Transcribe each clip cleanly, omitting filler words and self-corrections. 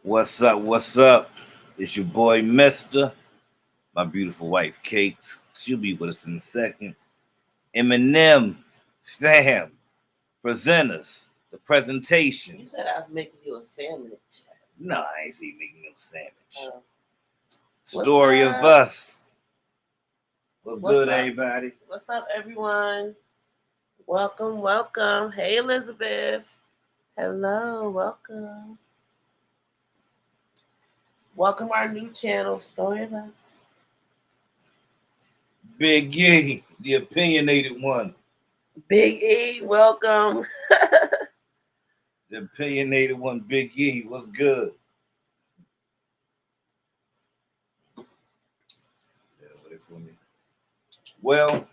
What's up? What's up? It's your boy Mister, my beautiful wife Kate. She'll be with us in a second. Eminem, fam, presenters, the presentation. You said I was making you a sandwich. No, I ain't see making no sandwich. What's Story of up? us. What's What's good, up? everybody? What's up, everyone? Welcome, welcome. Hey, Elizabeth. Hello, welcome. Welcome our new channel, Story of Us. Big Yee, the opinionated one. Big E, welcome. The opinionated one, Big Yee. What's good? Wait for me. Well,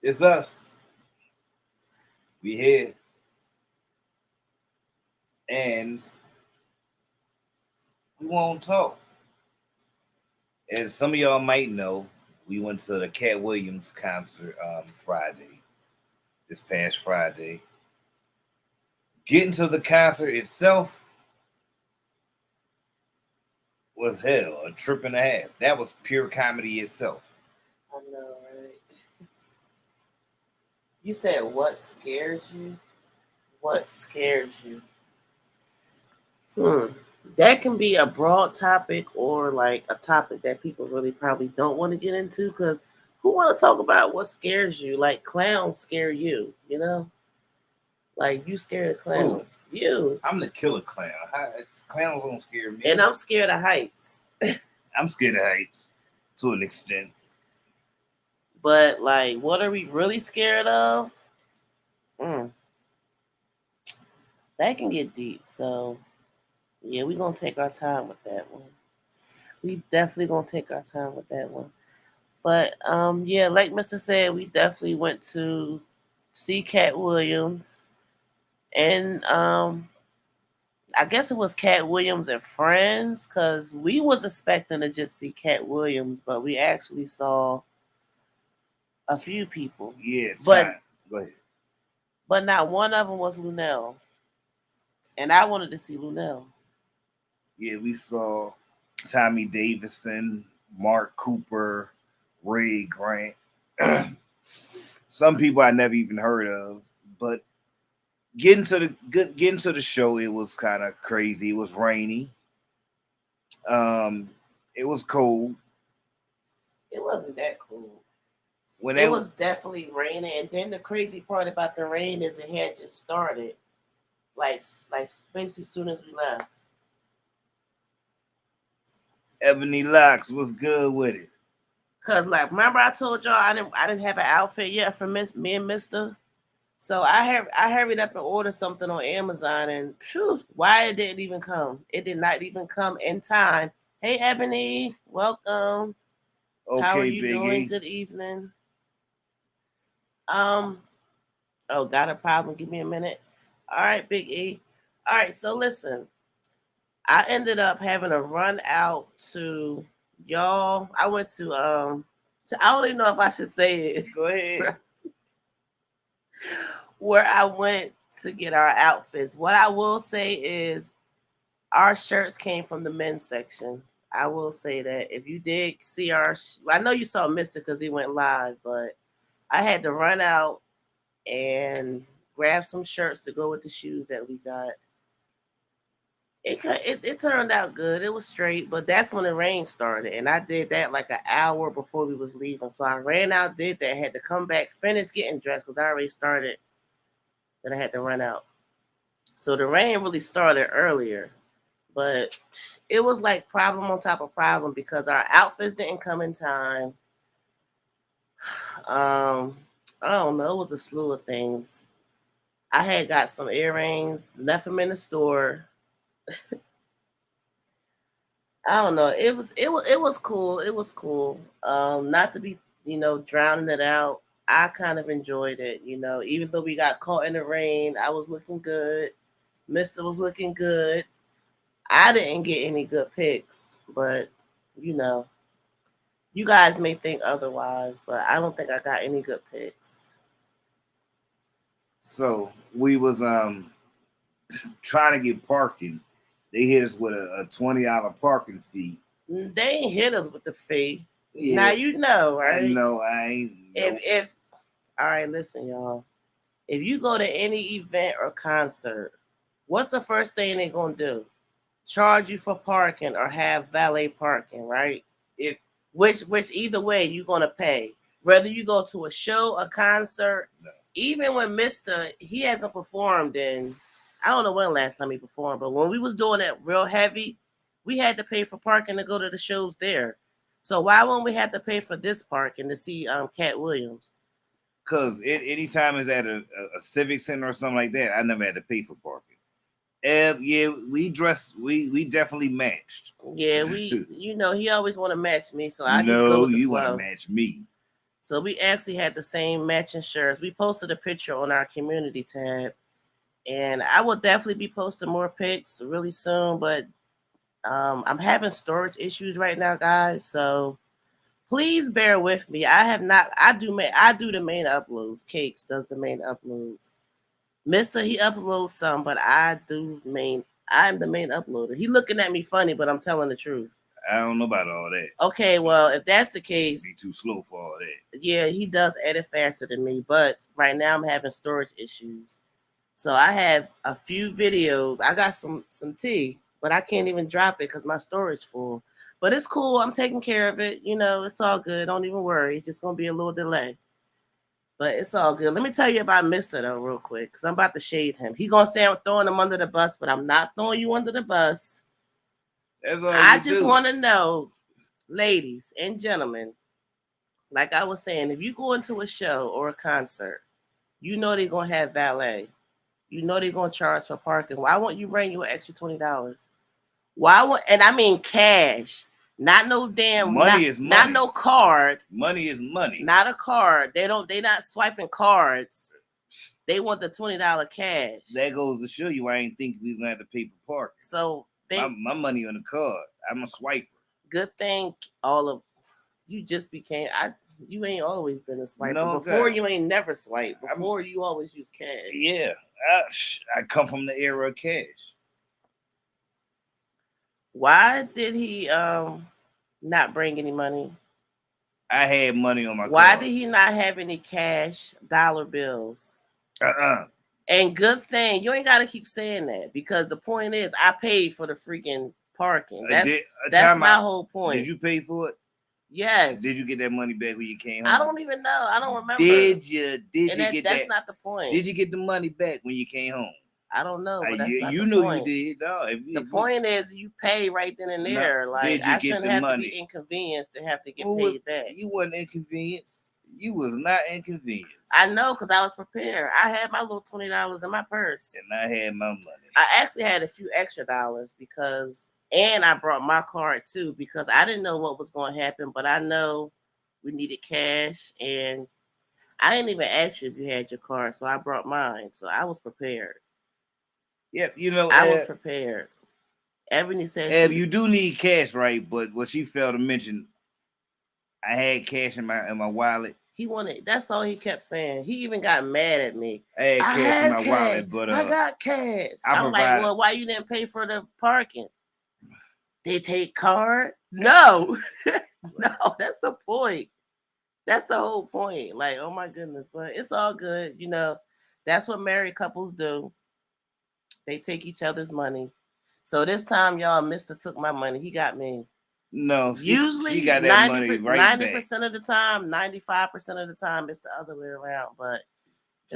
it's us. We here. And we won't talk. As some of y'all might know, we went to the Cat Williams concert Friday, this past Friday. Getting to the concert itself was hell, a trip and a half. That was pure comedy itself. I know, right? You said what scares you? What scares you? That can be a broad topic or like a topic that people really probably don't want to get into because who want to talk about what scares you? Like clowns scare you, you know? Like you scared of clowns. Ooh, you. I'm the killer clown. Clowns don't scare me. And I'm scared of heights. I'm scared of heights to an extent. But like, what are we really scared of? That can get deep. So yeah, we're gonna take our time with that one. We definitely gonna take our time with that one. But yeah, like Mr. said, we definitely went to see Cat Williams, and I guess it was Cat Williams and friends, cause we was expecting to just see Cat Williams, but we actually saw a few people. Yeah, but go ahead. But not one of them was Lunel, and I wanted to see Lunel. Yeah, we saw Tommy Davidson, Mark Cooper, Ray Grant. Some people I never even heard of, but getting to the show, it was kind of crazy. It was rainy. It was cold. It wasn't that cool. When it was definitely raining, and then the crazy part about the rain is it had just started, like basically as soon as we left. Ebony Locks was good with it. Cause like remember I told y'all I didn't have an outfit yet for me and Mister. So I hurried up and ordered something on Amazon, and phew, why it didn't even come? It did not even come in time. Hey Ebony, welcome. Okay, how are you Biggie. doing? Good evening. Oh, got a problem? Give me a minute. All right, Big E. All right, so listen, I ended up having to run out to y'all. I went to I don't even know if I should say it. Go ahead. Where I went to get our outfits. What I will say is our shirts came from the men's section. I will say that. If you did see I know you saw Mister because he went live, but I had to run out and grab some shirts to go with the shoes that we got. It turned out good. It was straight, but that's when the rain started, and I did that like an hour before we was leaving. So I ran out, did that, had to come back, finish getting dressed because I already started. Then I had to run out. So the rain really started earlier, but it was like problem on top of problem because our outfits didn't come in time. I don't know. It was a slew of things. I had got some earrings, left them in the store. I don't know. It was cool. It was cool. Not to be drowning it out. I kind of enjoyed it. Even though we got caught in the rain, I was looking good. Mister was looking good. I didn't get any good picks, but you know, you guys may think otherwise, but I don't think I got any good picks. So we was trying to get parking. They hit us with a $20 parking fee. They ain't hit us with the fee. Yeah. Now you know, right? No, I ain't. If all right, listen, y'all. If you go to any event or concert, what's the first thing they gonna do? Charge you for parking or have valet parking, right? Which either way you're gonna pay. Whether you go to a show, a concert, even when Mr. He hasn't performed in, I don't know when last time he performed, but when we was doing it real heavy, we had to pay for parking to go to the shows there. So why wouldn't we have to pay for this parking to see Cat Williams? Because anytime it's at a civic center or something like that, I never had to pay for parking. Yeah, we definitely matched. Yeah, he always want to match me, so I just go with the you flow. Want to match me. So we actually had the same matching shirts. We posted a picture on our community tab, and I will definitely be posting more pics really soon. But I'm having storage issues right now, guys. So please bear with me. I do the main uploads. Cakes does the main uploads. Mister, he uploads some, but I'm the main uploader. He looking at me funny, but I'm telling the truth. I don't know about all that. Okay, well, if that's the case, be too slow for all that. Yeah, he does edit faster than me, but right now I'm having storage issues. So I have a few videos. I got some tea, but I can't even drop it because my storage full. But it's cool. I'm taking care of it. It's all good. Don't even worry. It's just gonna be a little delay. But it's all good. Let me tell you about Mr. though, real quick, because I'm about to shade him. He gonna say I'm throwing him under the bus, but I'm not throwing you under the bus. I just want to know, ladies and gentlemen, like I was saying, if you go into a show or a concert, they're gonna have valet. They're gonna charge for parking. Why won't you bring your extra $20? And I mean cash. Not no damn money is money. Not no card. Money is money. Not a card. They not swiping cards. They want the $20 cash. That goes to show you I ain't think we was gonna have to pay for parking. So my money on the card. I'm a swiper. Good thing you just became you ain't always been a swiper. No, before you ain't never swiped. Before you always use cash. Yeah. I come from the era of cash. Why did he not bring any money? I had money on my Why card. did he not have any cash dollar bills? And good thing you ain't got to keep saying that, because the point is I paid for the freaking parking. That's my whole point. Did you pay for it? Yes. Did you get that money back when you came home? I don't even know. I don't remember. Did you get that? That's not the point. Did you get the money back when you came home? I don't know. But that's not you the know point. you did. No, the point is you pay right then and there. Like I shouldn't have to be inconvenienced to have to get paid back. You wasn't inconvenienced. You was not inconvenienced. I know, because I was prepared. I had my little $20 in my purse. And I had my money. I actually had a few extra dollars and I brought my card too, because I didn't know what was going to happen, but I know we needed cash, and I didn't even ask you if you had your card, so I brought mine. So I was prepared. Yep, I was prepared. Ebony said, you do need cash, right? But what she failed to mention, I had cash in my wallet. That's all he kept saying. He even got mad at me. I had cash in my wallet, but I got cash. I'm like, well, why you didn't pay for the parking? They take card? No. No, that's the point. That's the whole point. Like, oh my goodness. But it's all good. That's what married couples do. They take each other's money. So this time, y'all, Mr. took my money. He got me. No, usually she got that money right 90% of the time, 95% of the time, it's the other way around. But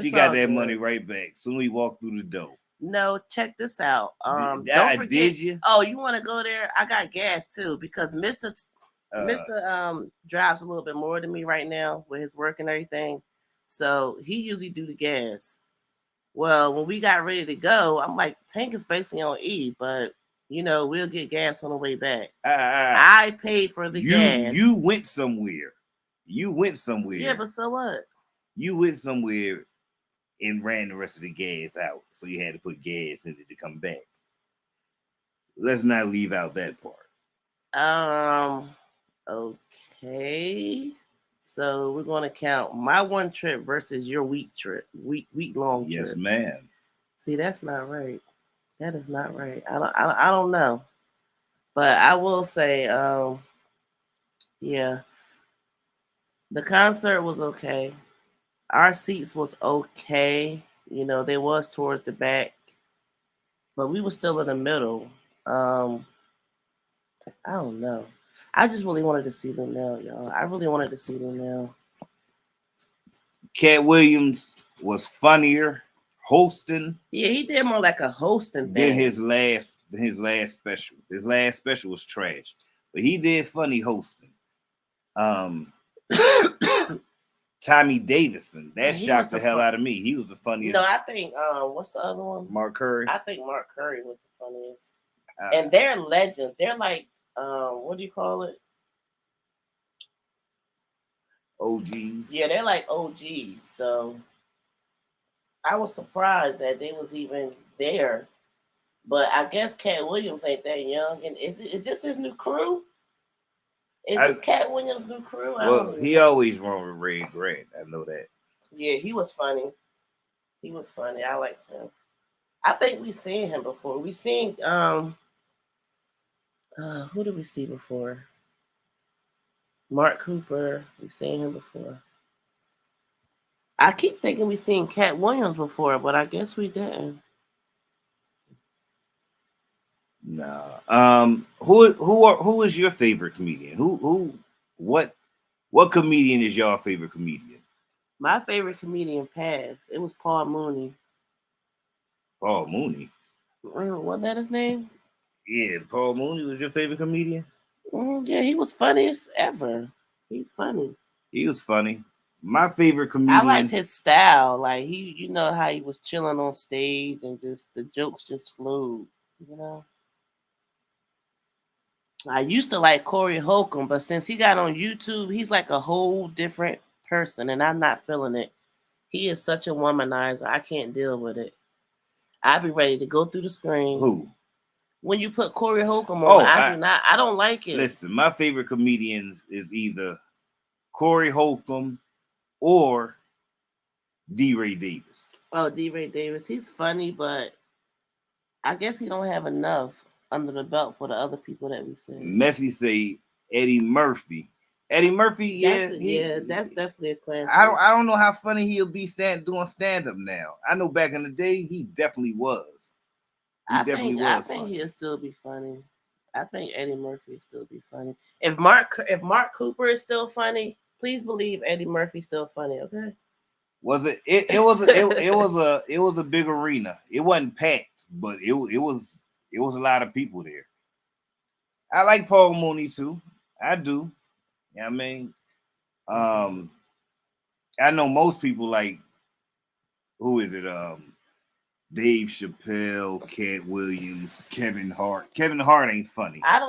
she got that money right back soon we walk through the door. No, check this out. Don't forget. Did you? Oh, you want to go there? I got gas too, because Mr. Drives a little bit more than me right now with his work and everything. So he usually do the gas. Well, when we got ready to go, I'm like, tank is basically on E, but we'll get gas on the way back. I paid for the gas. You went somewhere. Yeah, but so what? You went somewhere and ran the rest of the gas out, so you had to put gas in it to come back. Let's not leave out that part. Okay. So we're going to count my one trip versus your week long trip. Yes, ma'am. See, that's not right. That is not right. I don't know, but I will say, yeah, the concert was okay. Our seats was okay. You know, they was towards the back, but we were still in the middle. Um, I don't know. I just really wanted to see them now, y'all. I really wanted to see them now. Cat Williams was funnier hosting Yeah, he did more like a hosting than thing. his last special. His last special was trash, but he did funny hosting. Tommy Davidson, that shocked the hell out of me. He was the funniest. No, I think what's the other one? Mark Curry. I think Mark Curry was the funniest. And they're legends. They're like what do you call it? OGs. Yeah, they're like OGs. So I was surprised that they was even there. But I guess Cat Williams ain't that young. And is this his new crew? Is this Cat Williams' new crew? Well, he always run with Ray Grant. I know that. Yeah, he was funny. He was funny. I liked him. I think we seen him before. We seen who did we see before? Mark Cooper. We seen him before. I keep thinking we seen Cat Williams before, but I guess we didn't. No. Who is your favorite comedian? What comedian is your favorite comedian? My favorite comedian passed. It was Paul Mooney. Paul Mooney. Wasn't that his name? Yeah, Paul Mooney was your favorite comedian? Yeah, he was funniest ever. He's funny. He was funny. My favorite comedian. I liked his style. Like you know how he was chilling on stage and just the jokes just flew. You know. I used to like Corey Holcomb, but since he got on YouTube, he's like a whole different person, and I'm not feeling it. He is such a womanizer. I can't deal with it. I'd be ready to go through the screen. Who? When you put Corey Holcomb on, I don't like it. Listen, my favorite comedians is either Corey Holcomb or DeRay Davis. Oh, DeRay Davis. He's funny, but I guess he don't have enough under the belt for the other people that we see. Messi say Eddie Murphy. Eddie Murphy, that's definitely a classic. I don't know how funny he'll be doing stand up now. I know back in the day he definitely was. I think he'll still be funny. I think Eddie Murphy will still be funny. If Mark Cooper is still funny, please believe Eddie Murphy's still funny. Okay. Was it? It was a big arena. It wasn't packed, but it was a lot of people there. I like Paul Mooney too. I do. You know what I mean? I know most people like, who is it? Dave Chappelle, Cat Williams, Kevin Hart. Kevin Hart ain't funny. I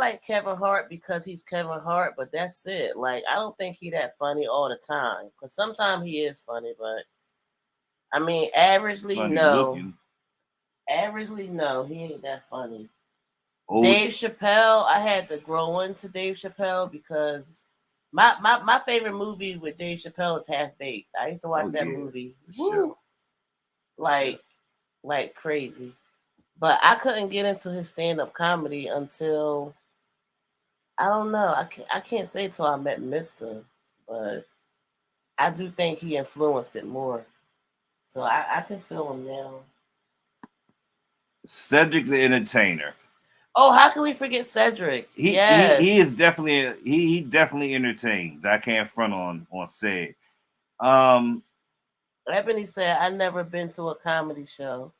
like Kevin Hart because he's Kevin Hart, but that's it. Like, I don't think he that funny all the time. Because sometimes he is funny, but I mean, averagely, funny no. Looking. Averagely, no, he ain't that funny. Dave Chappelle, I had to grow into Dave Chappelle because my favorite movie with Dave Chappelle is Half Baked. I used to watch that movie. Woo! Like crazy. But I couldn't get into his stand-up comedy until, I don't know. I can't say till I met Mr. But I do think he influenced it more. So I can feel him now. Cedric the Entertainer. Oh, how can we forget Cedric? He is definitely he definitely entertains. I can't front on Ced. Ebony said, "I never been to a comedy show."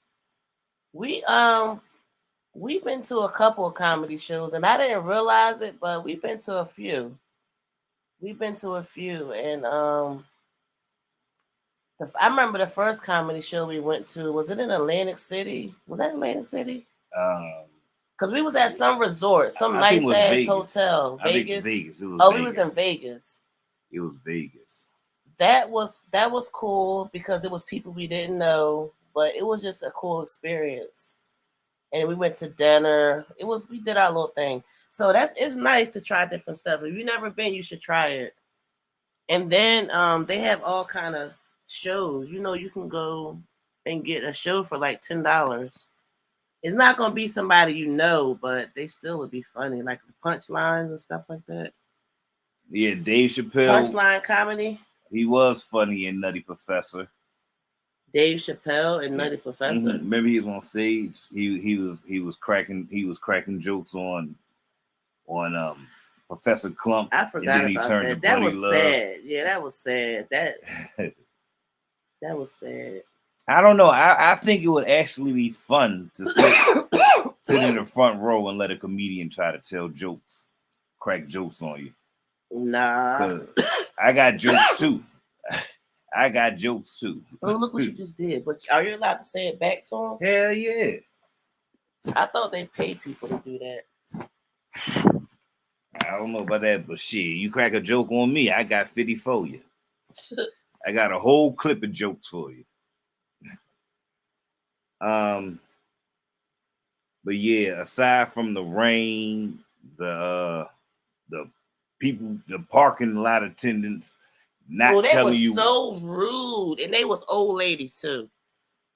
We've been to a couple of comedy shows, and I didn't realize it, but we've been to a few. And I remember the first comedy show we went to. Was it in Atlantic City? Was that Atlantic City? Because we was at some resort, some nice ass hotel, Vegas. Vegas. We was in Vegas. It was Vegas. That was cool because it was people we didn't know, but it was just a cool experience. And we went to dinner. We did our little thing. So it's nice to try different stuff. If you've never been, you should try it. And then they have all kind of shows. You know, you can go and get a show for like $10. It's not gonna be somebody you know, but they still would be funny, like the punchlines and stuff like that. Yeah, Dave Chappelle. Punchline comedy. He was funny in Nutty Professor. Dave Chappelle and Nutty Professor. Mm-hmm. Remember, he was on stage. He was cracking jokes on Professor Clump. I forgot and then about he turned that. to That Buddy was Love. sad. Yeah, that was sad. That was sad. I don't know. I think it would actually be fun to sit in the front row and let a comedian try to tell jokes, crack jokes on you. Nah. I got jokes too. I got jokes too. Oh, look what you just did. But are you allowed to say it back to him? Hell yeah. I thought they paid people to do that. I don't know about that, but shit, you crack a joke on me, I got 50 for you. I got a whole clip of jokes for you. But yeah, aside from the rain, the people, the parking lot attendants not telling you. They was so rude, and they was old ladies too.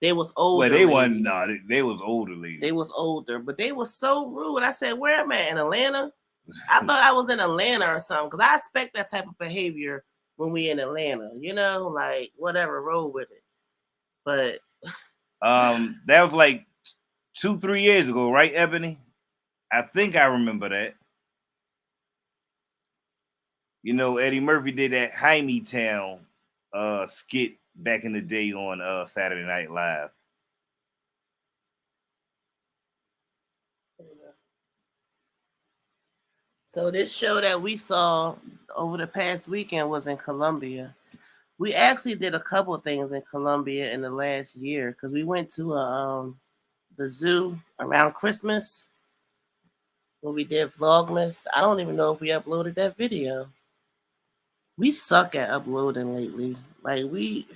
They was older. Well, they wasn't. No, they was older ladies. They was older, but they was so rude. I said, "Where am I in Atlanta?" I thought I was in Atlanta or something, because I expect that type of behavior when we in Atlanta. You know, like whatever, roll with it. But that was like 2-3 years ago, right, Ebony? I think I remember that. You know, Eddie Murphy did that Jaime Town skit back in the day on Saturday Night Live. So this show that we saw over the past weekend was in Colombia. We actually did a couple of things in Colombia in the last year, because we went to the zoo around Christmas when we did Vlogmas. I don't even know if we uploaded that video. We suck at uploading lately. Like we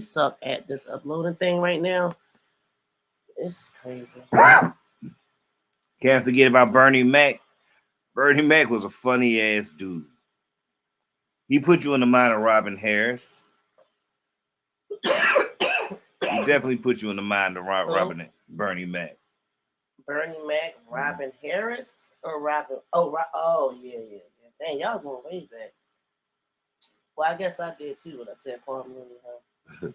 suck at this uploading thing right now. It's crazy. Can't forget about Bernie Mac. Bernie Mac was a funny ass dude. He put you in the mind of Robin Harris. He definitely put you in the mind of Bernie Mac. Bernie Mac, Robin Harris, or Robin? Oh, yeah. Dang, y'all going way back. Well, I guess I did too when I said Paul Mooney.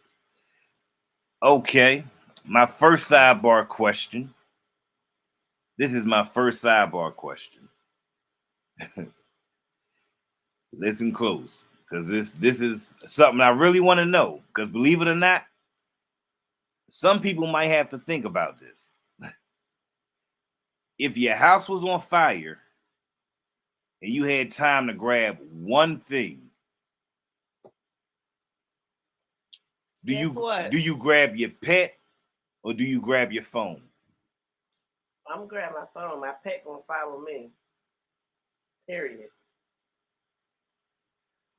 Okay, my first sidebar question. This is my first sidebar question. Listen close, because this is something I really want to know. Because believe it or not, some people might have to think about this. If your house was on fire and you had time to grab one thing, do you grab your pet or do you grab your phone? I'm gonna grab my phone. My pet gonna follow me. Period.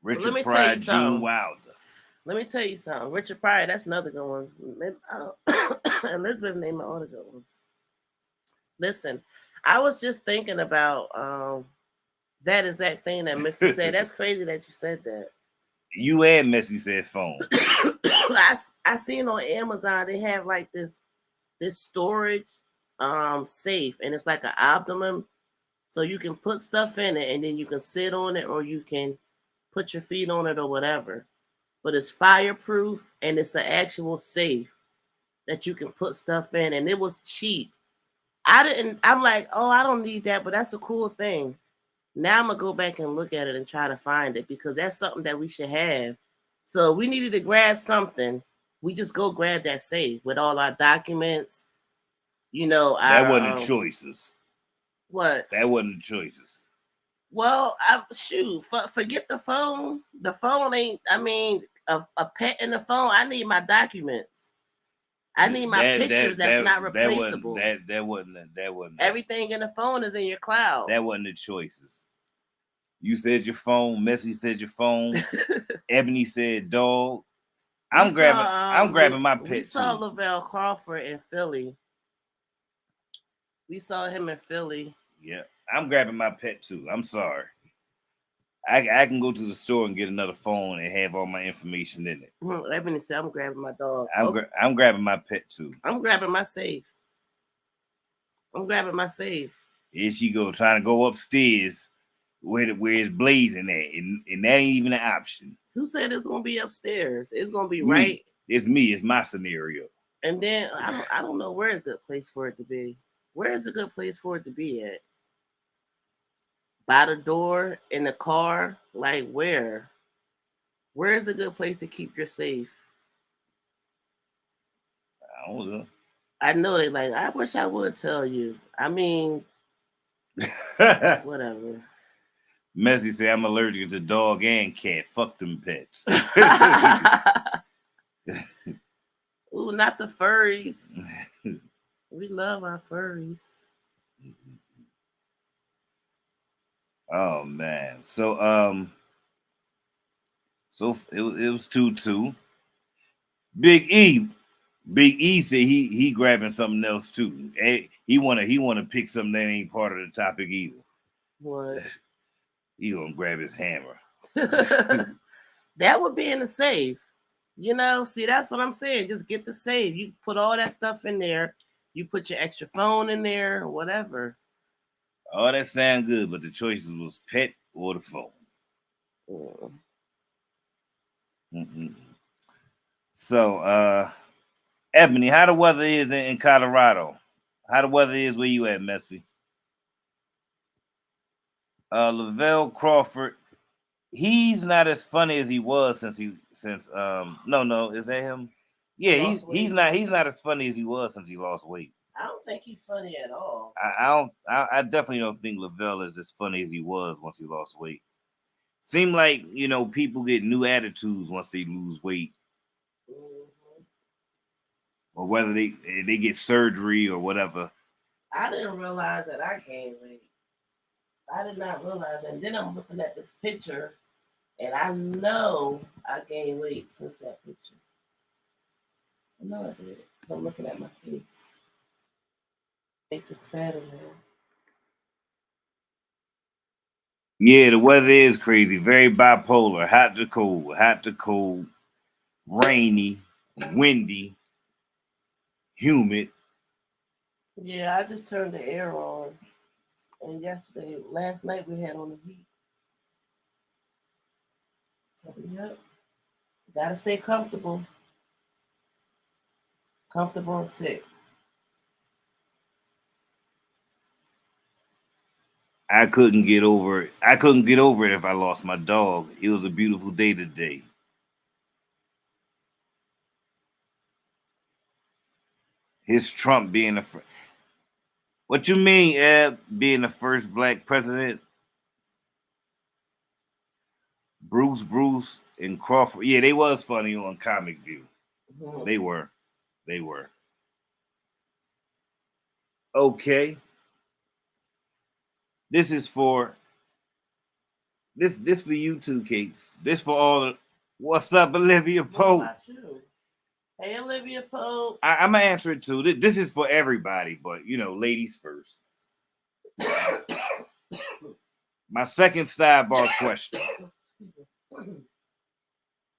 Richard Pryor, Gene Wilder. Let me tell you something. Richard Pryor, that's another good one. Elizabeth named my other good ones. Listen, I was just thinking about that exact thing that Mr. said. That's crazy that you said that. You and Missy said phone. I seen on Amazon they have like this storage safe, and it's like an abdomen, so you can put stuff in it and then you can sit on it or you can put your feet on it or whatever. But it's fireproof and it's an actual safe that you can put stuff in, and it was cheap. I'm like, oh, I don't need that, but that's a cool thing. Now I'm gonna go back and look at it and try to find it, because that's something that we should have. So we needed to grab something. We just go grab that safe with all our documents. You know, that wasn't choices. What? That wasn't choices. Well, forget the phone. The phone ain't. I mean, a pet in the phone. I need my documents. I need my pictures. That's not replaceable. That wasn't. Everything in the phone is in your cloud. That wasn't the choices. You said your phone. Messy said your phone. Ebony said dog. I'm grabbing my pet. We saw Lavelle Crawford in Philly. We saw him in Philly. Yeah, I'm grabbing my pet too. I'm sorry. I can go to the store and get another phone and have all my information in it. Ebony said I'm grabbing my dog. I'm grabbing my pet too. I'm grabbing my safe. I'm grabbing my safe. Here she go, trying to go upstairs where it's blazing at, and that ain't even an option. Who said it's gonna be upstairs? It's gonna be Me. right. It's me. It's my scenario. And then I don't know where a good place for it to be. Where is a good place for it to be at? By the door, in the car, like where? Where is a good place to keep your safe? I don't know. I know they like. I wish I would tell you. I mean, whatever. Messi said, "I'm allergic to dog and cat. Fuck them pets." Ooh, not the furries. We love our furries. Oh man. So it was 2-2. Big E said he grabbing something else too. He wanna pick something that ain't part of the topic either. What? He gonna grab his hammer. That would be in the safe. You know, see, that's what I'm saying. Just get the safe. You put all that stuff in there. You put your extra phone in there, or whatever. All that sound good, but the choices was pet or the phone. Mm-hmm. So, Ebony, how the weather is in Colorado? How the weather is where you at, Messi? Lavelle Crawford, he's not as funny as he was since no, is that him? Yeah, he's not as funny as he was since he lost weight. I don't think he's funny at all. I definitely don't think Lavelle is as funny as he was once he lost weight. Seem like, people get new attitudes once they lose weight. Mm-hmm. Or whether they get surgery or whatever. I didn't realize that I gained weight. I did not realize that. And then I'm looking at this picture, and I know I gained weight since that picture. I know I did. I'm looking at my face. Makes it fatter, man. Yeah, the weather is crazy. Very bipolar. Hot to cold, rainy, windy, humid. Yeah, I just turned the air on. And last night we had on the heat. So, yep. Gotta stay comfortable. Comfortable and sick. I couldn't get over it. I couldn't get over it if I lost my dog. It was a beautiful day today. His Trump being the first. What you mean, Eb, being the first black president? Bruce, and Crawford. Yeah, they was funny on Comic View. Mm-hmm. They were. Okay. This is for this for you two, Cakes. This for all. What's up, Olivia Pope? What about you? Hey, Olivia Pope. I'm gonna answer it too. This is for everybody, but ladies first. My second sidebar question: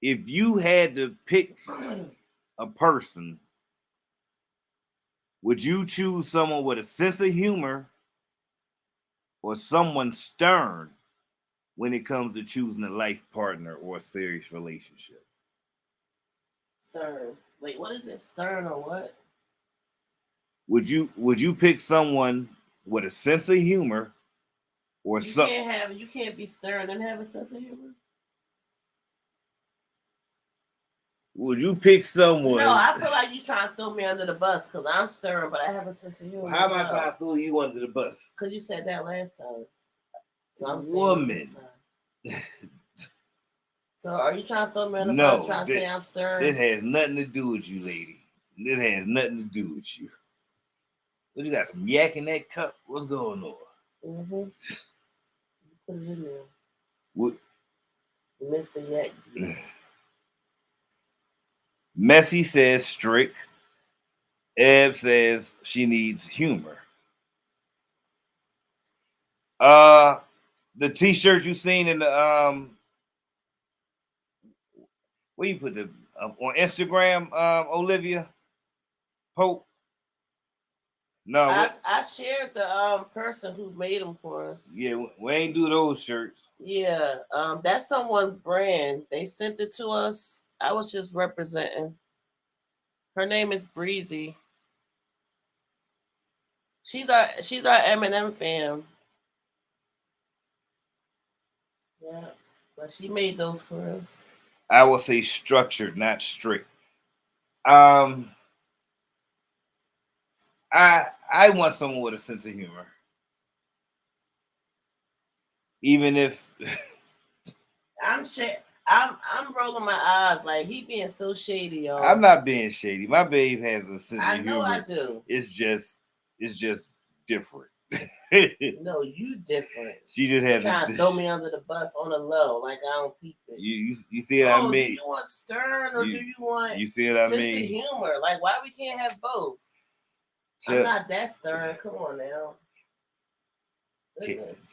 if you had to pick a person, would you choose someone with a sense of humor or someone stern when it comes to choosing a life partner or a serious relationship? Stern. Wait, what is it? Stern or what? Would you pick someone with a sense of humor or something? You can't be stern and have a sense of humor? Would you pick someone? No, I feel like you trying to throw me under the bus because I'm stern, but I have a sense of humor. How am I trying to throw you under the bus? Because you said that last time. So I'm saying woman. This time. So are you trying to throw me under the bus trying to say I'm stern? This has nothing to do with you, lady. This has nothing to do with you. What, you got some yak in that cup? What's going on? Mm-hmm. Put it in there. What? Mr. Yak. Messi says strict. Eb says she needs humor. The t-shirt you seen in the where you put the on Instagram, Olivia Pope. No, I shared the person who made them for us. yeah, we ain't do those shirts. Yeah, that's someone's brand. They sent it to us. I was just representing. Her name is Breezy. She's our Eminem fan. Yeah, but she made those for us. I will say structured, not strict. Um, I want someone with a sense of humor, even if I'm rolling my eyes like he being so shady, y'all. I'm not being shady. My babe has a sense I of know humor. I do. It's just different. No, you different. She just has trying to throw me under the bus on the low, like I don't peep it. You see what I mean? Do you want stern or do you want you see what I sense mean? of humor? Like why we can't have both? I'm not that stern. Come on now.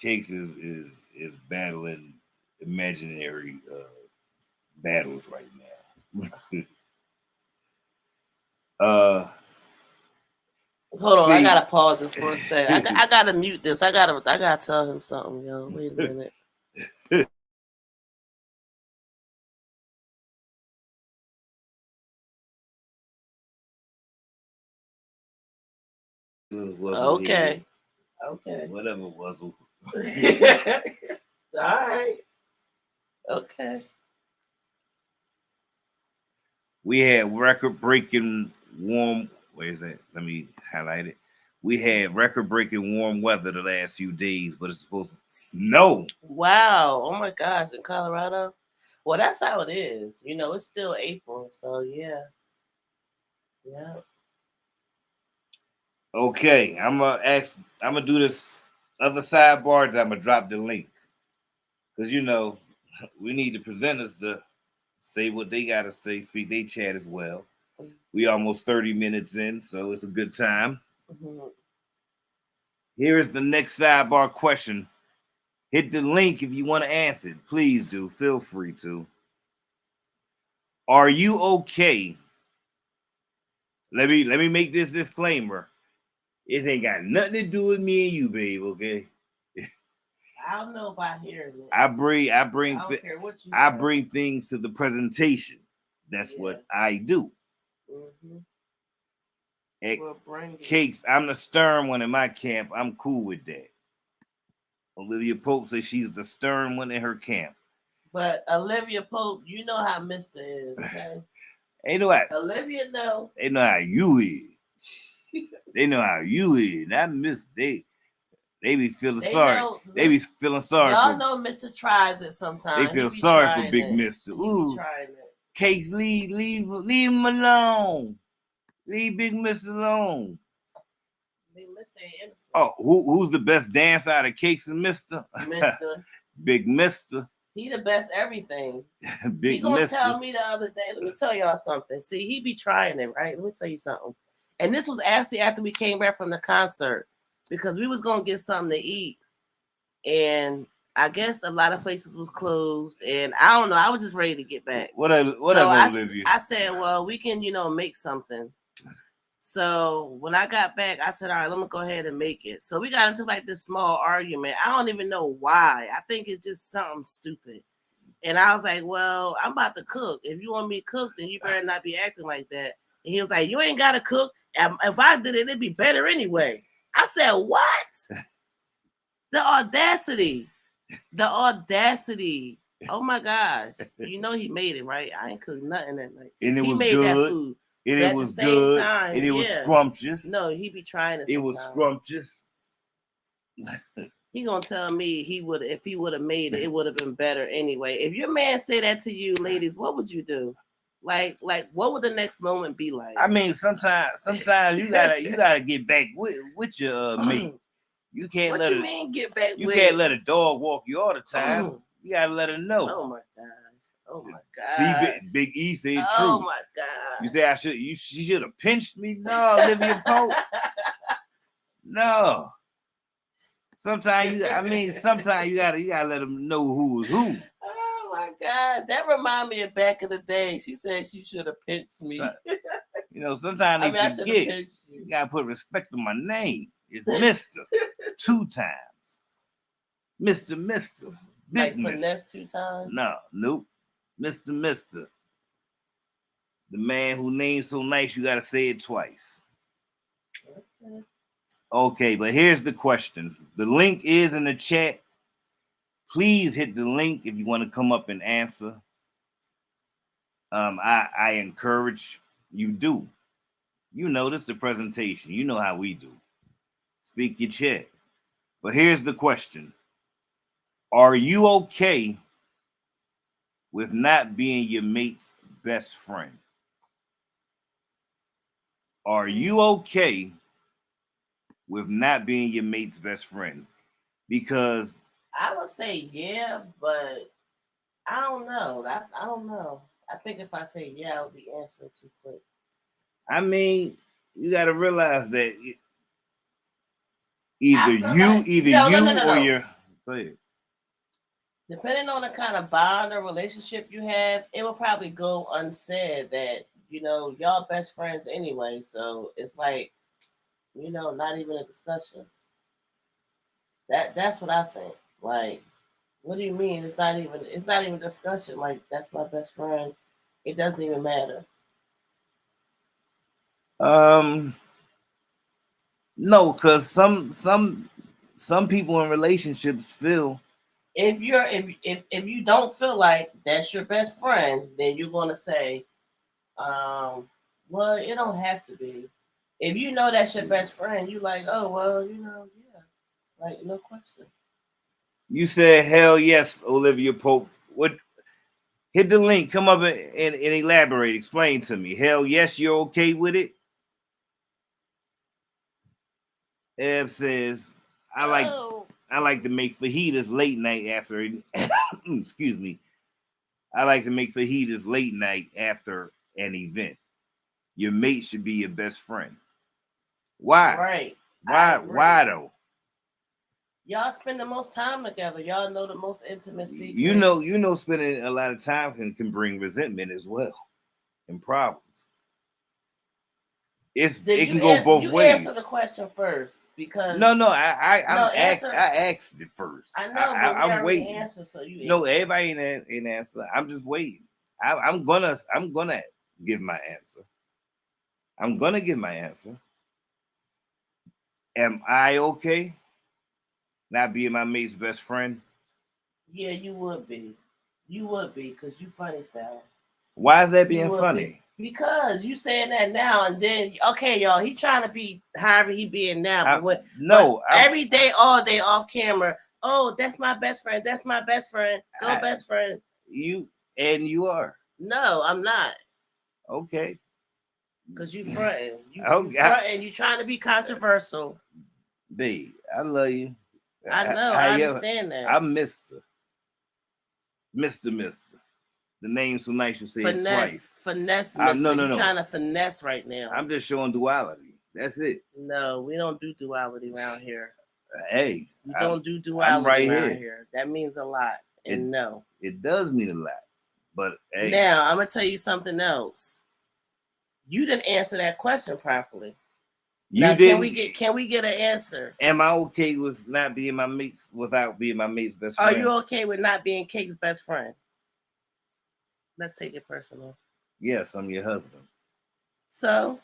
Cakes is battling imaginary battles right now. Hold on, I gotta pause this for a second. I gotta mute this. I gotta tell him something, yo. Wait a minute. Okay. Whatever was. All right. Okay. We had record-breaking warm. Where is that? Let me highlight it. We had record-breaking warm weather the last few days, but it's supposed to snow. Wow! Oh my gosh, in Colorado. Well, that's how it is. You know, it's still April, so yeah. Yeah. Okay, I'm gonna do this other sidebar. That I'm gonna drop the link because we need the presenters to say what they gotta say, speak their chat as well. We almost 30 minutes in, so it's a good time. Mm-hmm. Here is the next sidebar question. Hit the link if you want to answer it. Please do. Feel free to. Are you okay? Let me make this disclaimer. It ain't got nothing to do with me and you, babe. Okay. I don't know about hearing it. I bring things to the presentation. That's what I do. Mm-hmm. Cakes, I'm the stern one in my camp. I'm cool with that. Olivia Pope says she's the stern one in her camp. But Olivia Pope, you know how Mr. is, okay? They know how Olivia know. They know how you is. They know how you is. Not Miss. They be feeling sorry. They be feeling sorry. Y'all know Mr. tries it sometimes. They feel sorry for Big Mister. Ooh, Cakes, leave him alone. Leave Big Mister alone. Big Mister ain't innocent. Oh, who's the best dancer out of Cakes and Mister? Mister. Big Mister. He the best everything. Big he gonna Mister. Tell me the other day. Let me tell y'all something. See, he be trying it, right? Let me tell you something. And this was actually after we came back from the concert because we was gonna get something to eat, and I guess a lot of places was closed, and I don't know. I was just ready to get back. Whatever, Olivia. I said, well, we can, make something. So when I got back, I said, all right, let me go ahead and make it. So we got into like this small argument. I don't even know why. I think it's just something stupid. And I was like, well, I'm about to cook. If you want me to cook, then you better not be acting like that. And he was like, you ain't got to cook. If I did it, it'd be better anyway. I said, what? The audacity. Oh my gosh. You know he made it, right? I ain't cooked nothing that night. And he was made good. That food. And it was good. Time, and it was scrumptious. No, he be trying it. It was scrumptious. He gonna tell me if he would have made it, it would have been better anyway. If your man say that to you, ladies, what would you do? Like what would the next moment be like? I mean, sometimes you gotta get back with your mate. You can't what let you mean get back you with? can't let a dog walk you all the time. You gotta let her know. Oh my god. See, Big E said true. Oh my god. You say she should have pinched me? No, Olivia Pope. No. Sometimes you gotta let them know who's who. Oh my gosh, that remind me of back in the day. She said she should have pinched me. Sometimes I they mean, I should have forget. pitched You you. gotta put respect on my name. It's Mister 2 times. Mister. Like Big Mister. finesse 2 times. Nope. Mister. The man who names so nice, you gotta say it twice. Okay. Okay, but here's the question. The link is in the chat. Please hit the link if you want to come up and answer. I encourage you do. This is the presentation. You know how we do. Speak your chat. But here's the question. Are you okay with not being your mate's best friend? Are you okay with not being your mate's best friend? Because I would say yeah, but I don't know. I don't know. I think if I say yeah, I'll be answering too quick. I mean, you got to realize that either you no. or your. Go ahead. Depending on the kind of bond or relationship you have, it will probably go unsaid that y'all best friends anyway. So it's like not even a discussion. That's what I think. Like, what do you mean? It's not even discussion. Like, that's my best friend. It doesn't even matter. No, because some people in relationships feel if you don't feel like that's your best friend, then you're gonna say, well, it don't have to be. If you know that's your best friend, you like, oh well, yeah, like no question. You said hell yes, Olivia Pope. What? Hit the link. Come up and elaborate. Explain to me. Hell yes, you're okay with it. Eb says, I like to make fajitas late night after. Excuse me. I like to make fajitas late night after an event. Your mate should be your best friend. Why? Right. Why though? Y'all spend the most time together. Y'all know the most intimate secrets. You know, spending a lot of time can bring resentment as well and problems. It can go both ways. Answer the question first because I asked it first. I know, but I'm waiting. Answer, so everybody ain't answer. I'm just waiting. I'm gonna give my answer. I'm gonna give my answer. Am I okay not being my mate's best friend? Yeah, you would be. You would be because you funny style. Why is that being funny? Because you saying that now and then, okay, y'all, he trying to be however he being now. But every day, all day off camera, oh, that's my best friend. That's my best friend. Best friend. You are. No, I'm not. Okay. Because you fronting. You fronting. You trying to be controversial. Babe, I love you. I know. I understand that. I'm Mister. The name so nice you say it twice. Finesse, mister. No. You're trying to finesse right now. I'm just showing duality. That's it. No, we don't do duality around here. Hey. You don't do duality around here. That means a lot. And it does mean a lot. But hey. Now, I'm going to tell you something else. You didn't answer that question properly. Can we get an answer? Am I okay with not being my mate's without being my mate's best friend? Are you okay with not being Cake's best friend? Let's take it personal. Yes, I'm your husband. So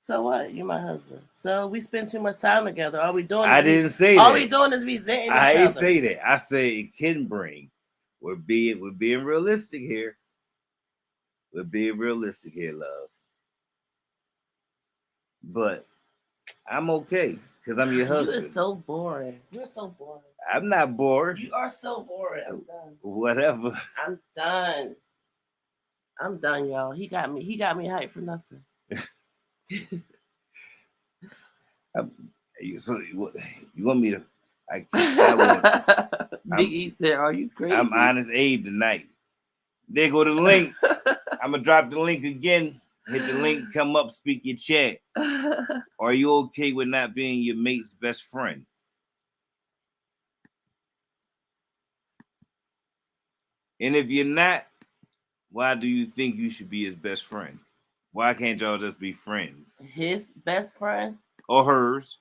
what? You're my husband. So we spend too much time together. All we doing? I didn't say that. All we doing is resenting each other. I didn't say that. I say it can bring. We're being realistic here. We're being realistic here, love. But I'm okay because I'm your husband. You're so boring. You're so boring. I'm not bored. You are so boring. I'm done. Whatever. I'm done. I'm done, y'all. He got me hyped for nothing. So you want me to? Big E said, "Are you crazy?" I'm Honest Abe tonight. There go the link. I'm gonna drop the link again. Hit the link. Come up. Speak your chat. Are you okay with not being your mate's best friend? And if you're not, why do you think you should be his best friend? Why can't y'all just be friends? His best friend? Or hers?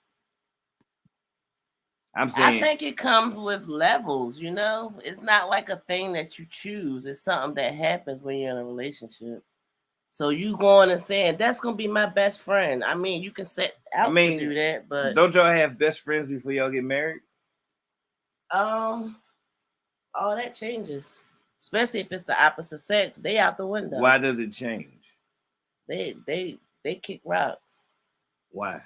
I'm I saying think it comes with levels, you know? It's not like a thing that you choose. It's something that happens when you're in a relationship. So you going and saying that's gonna be my best friend. I mean, you can set out to do that, but don't y'all have best friends before y'all get married? all that changes. Especially if it's the opposite sex. They out the window. Why does it change? They kick rocks. Why?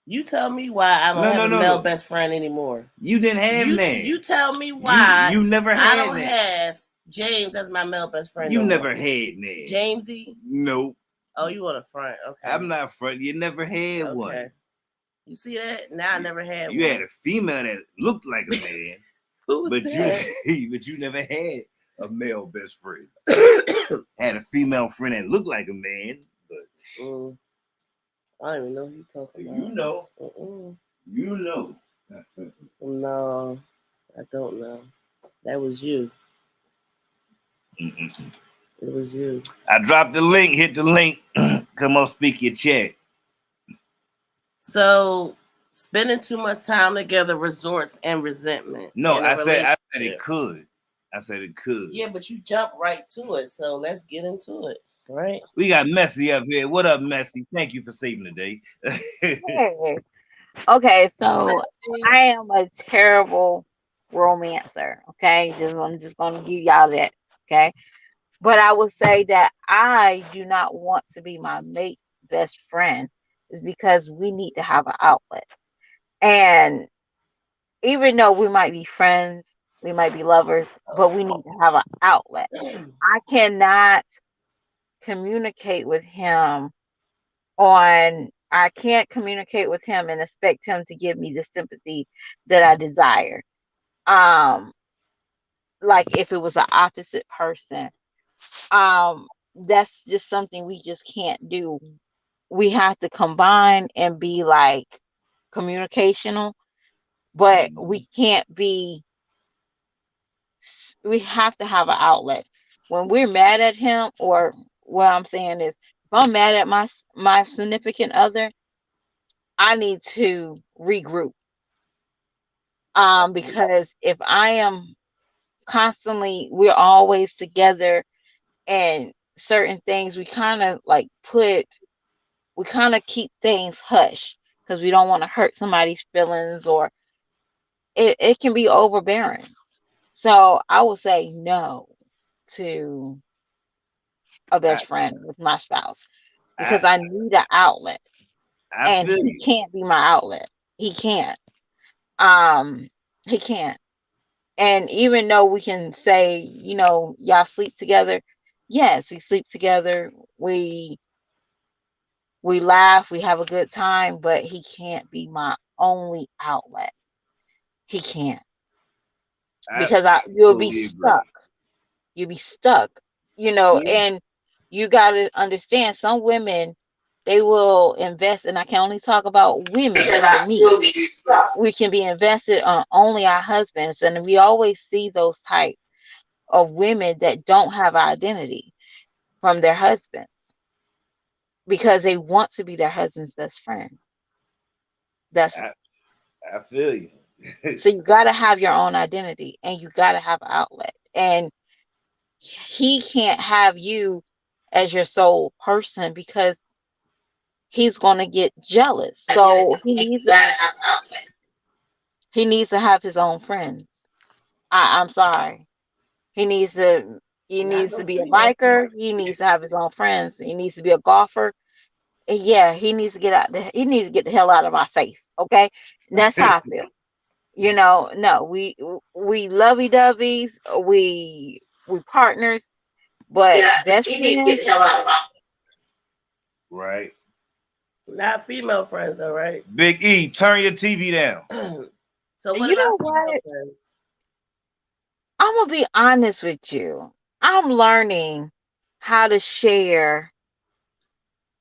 You tell me why I don't have a male best friend anymore. You didn't have that. You tell me why you never had I don't have James as my male best friend. You never had that. Jamesy? Nope. Oh, you want a front? Okay. I'm not front. You never had one. You see that? Now I never had one. You had a female that looked like a man. Who was that? But you never had a male best friend. Had a female friend that looked like a man, but I don't even know who you're talking about. You know. You know. No, I don't know. That was you. It was you. I dropped the link. Hit the link. Come on, speak your chat. So, spending too much time together resorts and resentment. No, I said it could. I said it could. Yeah, but you jump right to it. So let's get into it. Right. We got Messy up here. What up, Messy? Thank you for saving the day. Hey. Okay, so I am a terrible romancer. Okay, I'm just gonna give y'all that. Okay, but I will say that I do not want to be my mate's best friend, is because we need to have an outlet. And even though we might be friends, we might be lovers, but we need to have an outlet. I cannot communicate with him I can't communicate with him and expect him to give me the sympathy that I desire. Like if it was an opposite person, that's just something we just can't do. We have to combine and be like communicational, but we have to have an outlet. When we're mad at him, or what I'm saying is, if I'm mad at my significant other, I need to regroup. Because if I am constantly, we're always together, and certain things we kind of keep things hush because we don't want to hurt somebody's feelings, or it can be overbearing. So I would say no to a best friend with my spouse, because I need an outlet, and he can't be my outlet. He can't. He can't. And even though we can say, y'all sleep together, yes, we sleep together. We laugh, we have a good time, but he can't be my only outlet. He can't. Because you'll be stuck. You'll be stuck, and you got to understand, some women, they will invest, and I can only talk about women. We can be invested on only our husbands, and we always see those type of women that don't have identity from their husbands because they want to be their husband's best friend. I feel you. So you got to have your own identity, and you got to have an outlet, and he can't have you as your sole person because he's going to get jealous. So he needs to have his own friends. I'm sorry. He needs to be a biker. He needs to have his own friends. He needs to be a golfer. Yeah, he needs to get the hell out of my face. Okay. And that's how I feel. No, we lovey-doveys, we partners, but best friend, get the hell out of my face. Right. Not female friends though, right? Big E, turn your TV down. So what about female friends? I'm gonna be honest with you. I'm learning how to share,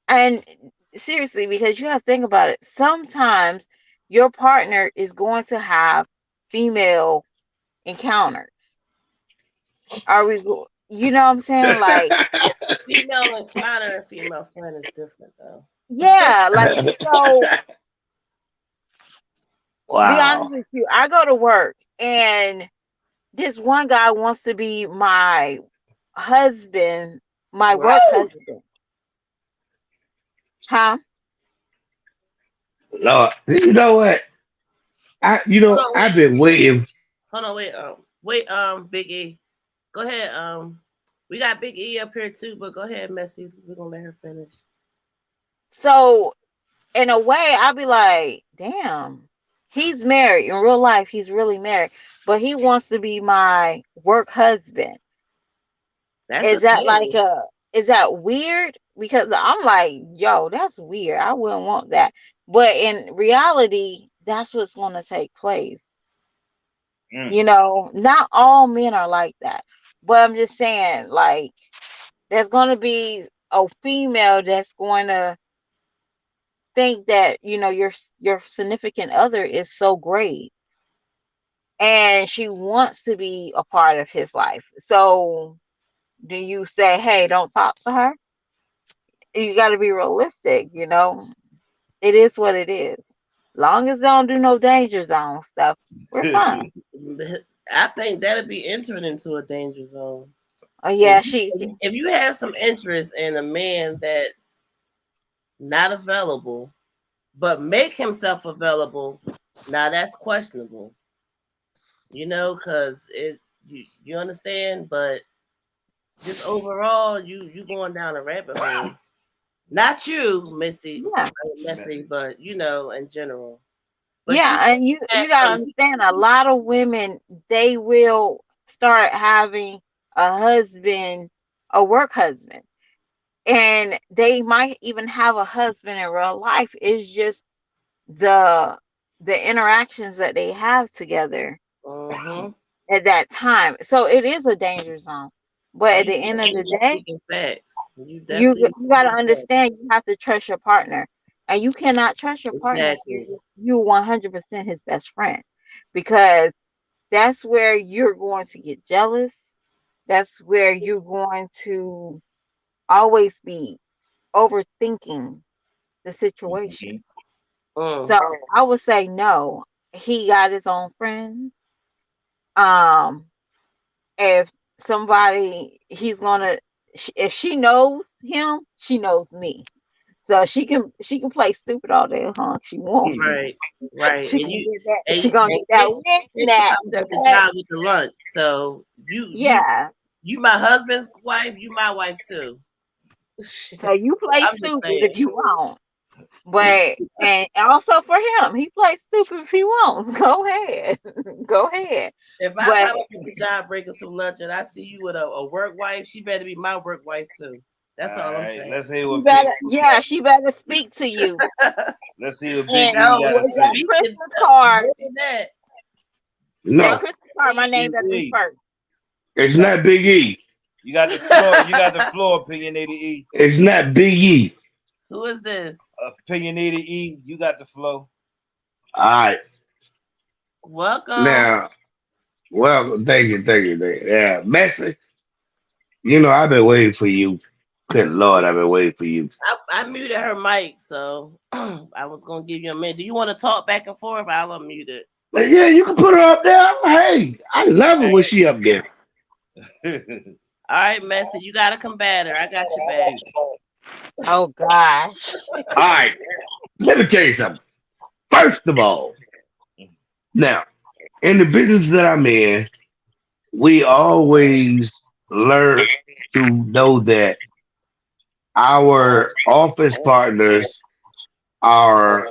and seriously, because you have to think about it. Sometimes your partner is going to have female encounters. you know what I'm saying? Like, Female encounter and female friend is different though. yeah, like so. Be honest Wow. with you, I go to work and this one guy wants to be my husband, my work Woo! husband. Huh? Lord, you know what? Hold on, I've wait. been waiting. Hold on, wait, Big E. Go ahead. We got Big E up here too, but go ahead, Messy. We're gonna let her finish. So in a way, I'd be like, damn, he's married. In real life, he's really married, but he wants to be my work husband. That's Is that like okay. is that weird? Because I'm like, yo, that's weird. I wouldn't want that. But in reality, that's what's gonna take place. Mm. You know, not all men are like that. But I'm just saying, like, there's gonna be a female that's going to think that, you know, your significant other is so great and she wants to be a part of his life. So do you say, hey, don't talk to her? You got to be realistic, you know. It is what it is. Long as they don't do no danger zone stuff, we're fine. I think that'd be entering into a danger zone. Oh If yeah, you, she. if you have some interest in a man that's not available, but make himself available, now that's questionable. You know, because you understand, but just overall, you going down a rabbit hole. Not you, Missy, Yeah, Messy, but you know, in general. But you yeah, and you have got to some understand, a lot of women, they will start having a husband, a work husband, and they might even have a husband in real life. It's just the interactions that they have together uh-huh. at that time. So it is a danger zone. But at the end of You the just day, speaking facts. You you definitely got to speaking facts. understand, you have to trust your partner, and you cannot trust your partner if Exactly. you 100% his best friend, because that's where you're going to get jealous. That's where you're going to always be overthinking the situation. Mm. So I would say no. He got his own friends. Um, if somebody he's gonna, if she knows him, she knows me. So she can play stupid all day long if she wants. Right, right. She And gonna you get that. and, She gonna and get that win Fitz snap. comes at the Okay. job with the lunch. So Yeah. you my husband's wife, you my wife too. So you play I'm just stupid saying. if you want. But and also for him, he plays stupid if he wants. Go ahead. Go ahead. If I But pop up at the job breaking some lunch and I see you with a work wife, she better be my work wife too. That's all I'm saying. Let's hear she what better, yeah, she better speak to you. let's see what Big And E No, got to was that say. speaking Christmas card? more than that. That No, Welcome Christmas card, my to name Big better be E, first. it's you got not Big E. you got the floor. You got the floor, opinionated E. It's not Big E. who is this? Opinionated E. You got the flow. All right. Welcome. Now, well, thank you. Yeah, Messi, I've been waiting for you. Good Lord, I've been waiting for you. I muted her mic, so I was gonna give you a minute. Do you want to talk back and forth? I'll unmute it. But yeah, you can put her up there. Hey, I love it when she up there. All right, Messi, you got a combatter. I got your back. Oh gosh. All right, let me tell you something. First of all, now, in the business that I'm in, we always learn to know that our office partners are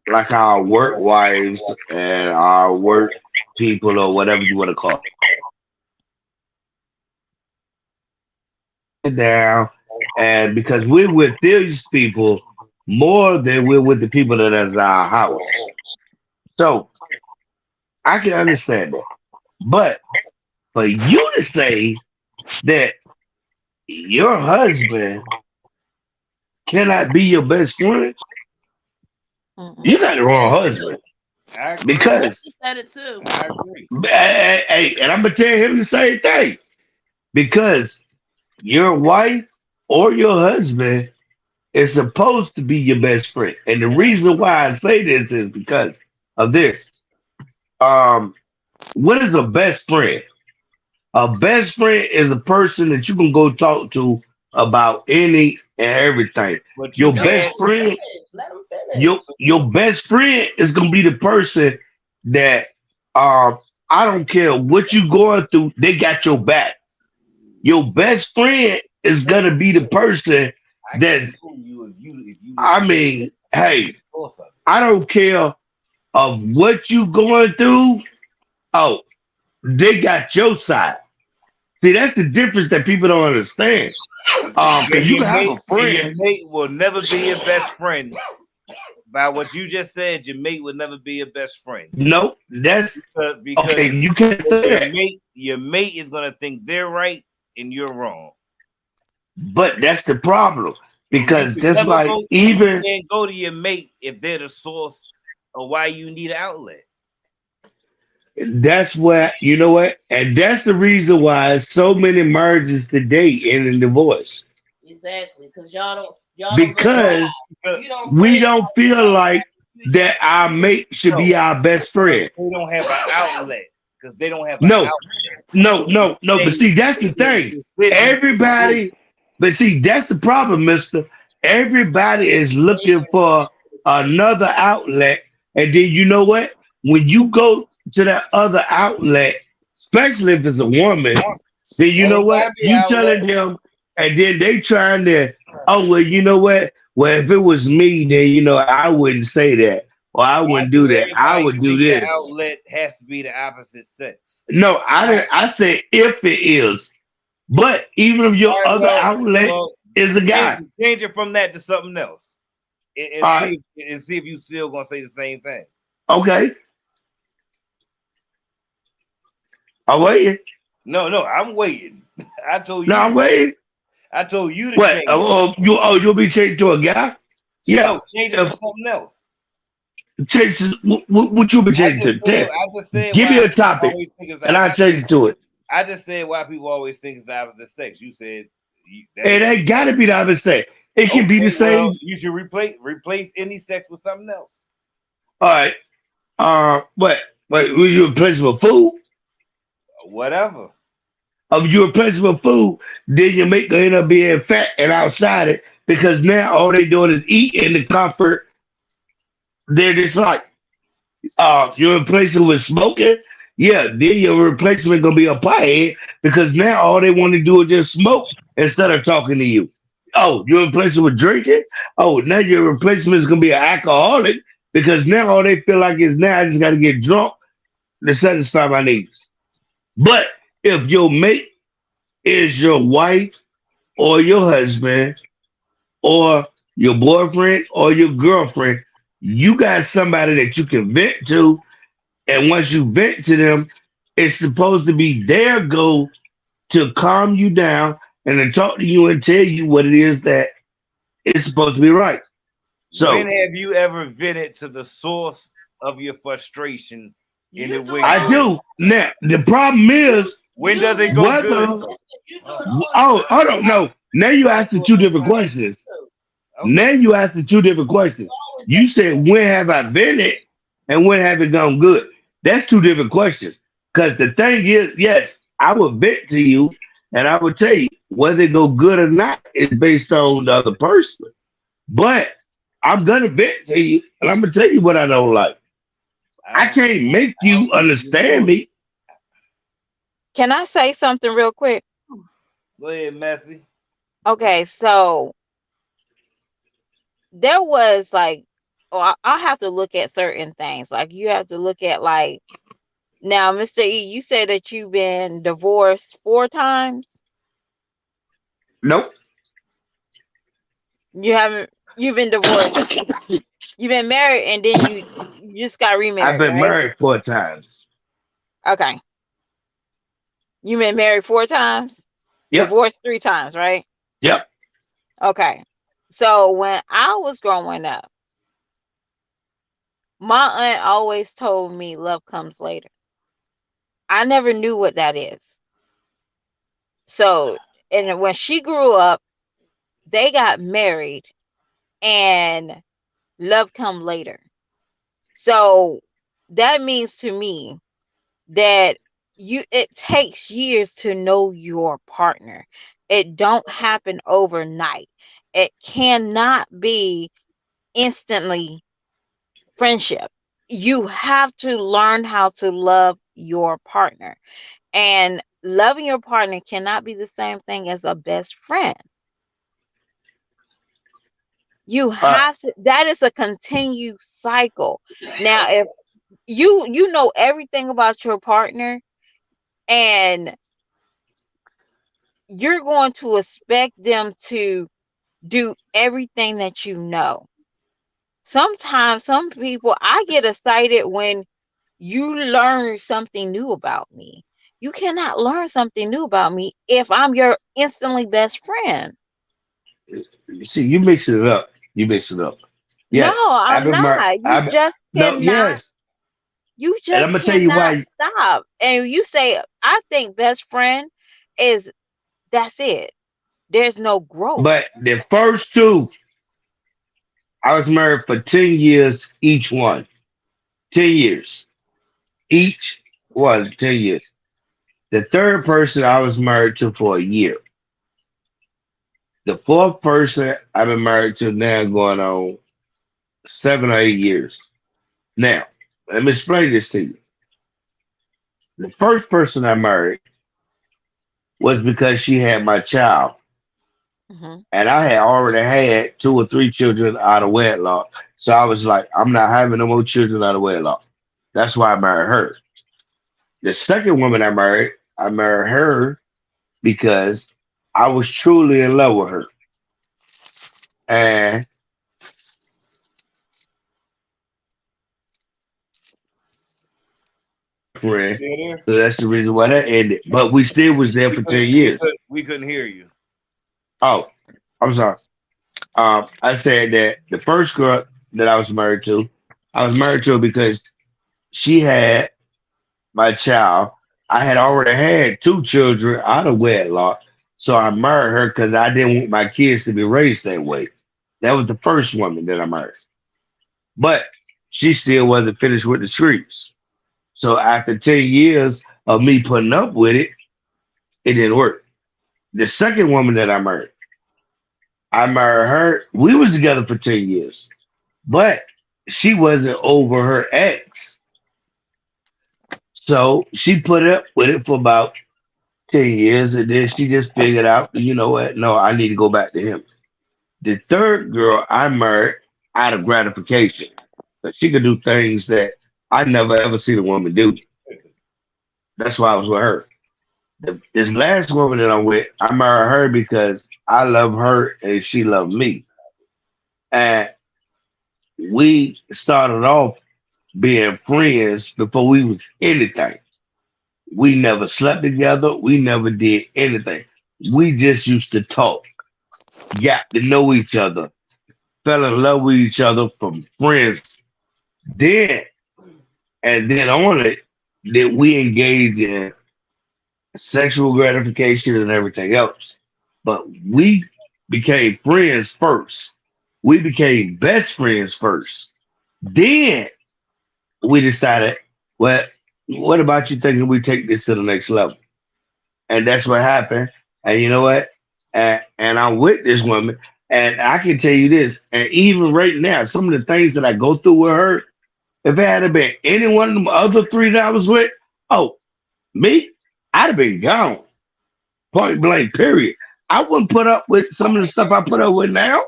like our work wives and our work people or whatever you want to call it down. And because we're with these people more than we're with the people that is our house. So I can understand that. But for you to say that your husband cannot be your best friend, you Mm-mm. got the wrong husband. I agree. Because Messi said it too. I agree. hey, and I'm gonna tell him the same thing. because your wife or your husband is supposed to be your best friend. And the reason why I say this is because of this. Um, what is a best friend? A best friend is a person that you can go talk to about any and everything. But you Your No, best can't. friend, let him your finish. your best friend is gonna be the person that I don't care what you going through, they got your back. Your best friend is gonna be the person I can't that's fool you if you I just mean, hey, or something. I don't care of what you going through. Oh, they got your side. See, that's the difference that people don't understand. And Because you can have a your friend. mate will never be your best friend. By what you just said, your mate will never be your best friend. Nope, that's Because okay. You can't say that, your mate is gonna think they're right and you're wrong. but that's the problem. And Because just like you even can't go to your mate if they're the source of why you need an outlet. that's what you know what, and that's the reason why so many marriages today end in divorce. Exactly, because y'all don't go No, Because outside. because, You don't we bring don't feel like that our mate should no, be our best because friend. they don't have an outlet. Because they don't have an No, outlet. no, So no, no. But they see, that's the thing. you're sitting Everybody, but see, that's the problem, mister. Everybody is looking for another outlet. And then you know what? When you go to that other outlet, especially if it's a woman, then you know ain't what? gotta be You outlet. telling them, and then they trying to, oh, well, you know what? Well, if it was me, then, I wouldn't say that. Or I Why wouldn't do do that. I everybody would do think the this. outlet has to be the opposite sex? No, I All right, didn't. I said if it is. But even if your all right, other outlet well, is a guy, change it from that to something else, and all right, see if you still gonna say the same thing. okay, I'm waiting. No, no, I'm waiting. I told No, you I'm to waiting. I told you to What? change it. You'll be changed to a guy? Yeah. No, change it to If something else. change, what you be changing to? Ten. I just said Give me why a people topic, always think it's and I'll change it to it. I just said why people always think it's the opposite sex. You said that It ain't ain't got to be the other sex. It can be the okay. Well, same. you should replace any sex with something else. All right. What? Wait, was you replace with food? Whatever. If you replace it with food, then your mate gonna end up being fat and outside it because now all they doing is eat in the comfort. They're just like, you replace it with smoking, yeah, then your replacement gonna be a piehead because now all they want to do is just smoke instead of talking to you. Oh, you replace it with drinking? Oh, now your replacement is gonna be an alcoholic because now all they feel like is now I just gotta get drunk to satisfy my needs. But if your mate is your wife or your husband or your boyfriend or your girlfriend, you got somebody that you can vent to. And once you vent to them, it's supposed to be their goal to calm you down and to talk to you and tell you what it is that it's supposed to be right. When So have you ever vented to the source of your frustration and You it do went it I all good? the do. Now, the problem is When you does it listen, go whether, good? listen, you do it Oh, all oh, I don't the time. know. Now you I asked the do it two all different the time questions. too. okay. Now you asked the two different You questions. always got You said, when have I vented and when have it gone good? That's two different questions. Because the thing is, yes, I would vent to you and I would tell you whether it go good or not is based on the other person. But I'm going to vent to you and I'm going to tell you what I don't like. I I can't make don't you think you do understand it. me. Can I say something real quick? Go ahead, Messy. Okay, so there was like, oh, I have to look at certain things. Like you have to look at like now, Mr. E, you said that you've been divorced 4 times. Nope. You haven't. You've been divorced. You've been married, and then you just got I've remarried, been right? married 4 times. Okay. You've been married 4 times, Yep. divorced 3 times, right? Yep. Okay. So when I was growing up, my aunt always told me love comes later. I never knew what that is. So, and when she grew up, they got married, and love come later. So that means to me that it takes years to know your partner. It don't happen overnight. It cannot be instantly friendship. You have to learn how to love your partner. And loving your partner cannot be the same thing as a best friend. You Uh, have to, that is a continued cycle. Now, if you know everything about your partner, and you're going to expect them to do everything that you know. Sometimes some people, I get excited when you learn something new about me. You cannot learn something new about me if I'm your instantly best friend. you see, you mix it up. You mix it up. No, Yes, I've I'm been married. not. No, yes, You and I'm just gonna tell you cannot why. stop. And you say, I think best friend is, that's it. There's no growth. But the first two, I was married for 10 years each one. 10 years each one. 10 years. The third person I was married to for a year. The fourth person I've been married to now going on 7 or 8 years. Now, let me explain this to you. The first person I married was because she had my child. Hmm. And I had already had 2 or 3 children out of wedlock. So I was like, I'm not having no more children out of wedlock. That's why I married her. The second woman I married her because I was truly in love with her. And You friend, still there? so that's the reason why that ended. But we still was there for 10 years. We couldn't hear you. Oh, I'm sorry. I said that the first girl that I was married to her because she had my child. I had already had 2 children out of wedlock, so I married her because I didn't want my kids to be raised that way. That was the first woman that I married, but she still wasn't finished with the streets. So after 10 years of me putting up with it, it didn't work. The second woman that I married her. We was together for 10 years, but she wasn't over her ex, so she put up with it for about 10 years, and then she just figured out, you know what? No, I need to go back to him. The third girl I married out of gratification, but she could do things that I never ever seen a woman do. That's why I was with her. This last woman that I'm with, I married her because I love her and she loved me. And we started off being friends before we was anything. We never slept together. We never did anything. We just used to talk, got to know each other, fell in love with each other from friends. Then and then on it, that we engage in sexual gratification and everything else. But we became friends first. We became best friends first. Then we decided, well, what about you thinking we take this to the next level? And that's what happened. And you know what? And I'm with this woman. And I can tell you this, and even right now, some of the things that I go through with her, if it had been any one of them other three that I was with, oh, me, I'd have been gone. Point blank, period. I wouldn't put up with some of the stuff I put up with now.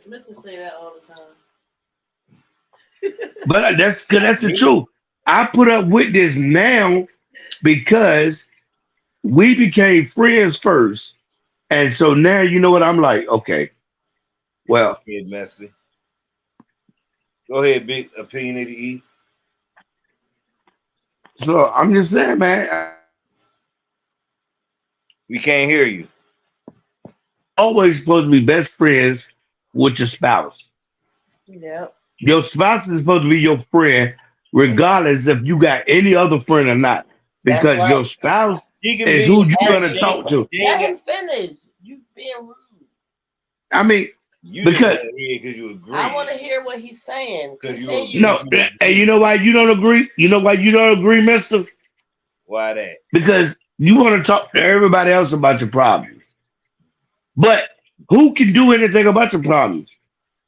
Mr. say that all the time. But that's the truth. I put up with this now because we became friends first. And so now you know what I'm like, okay, well, Kid messy. Go ahead, big opinionated E. so I'm just saying, man, We can't hear you. always supposed to be best friends with your spouse. Yep. Your spouse is supposed to be your friend, regardless if you got any other friend or not. That's Because right. your spouse She can is be. who you Let gonna him talk to. She ain't let him got, finish. You being rude. I mean, you just because want to hear because you agree. I want to hear what he's saying. Because you Continue. no, and you know why you don't agree? You know why you don't agree, Mister? Why that? Because you want to talk to everybody else about your problems. But who can do anything about your problems?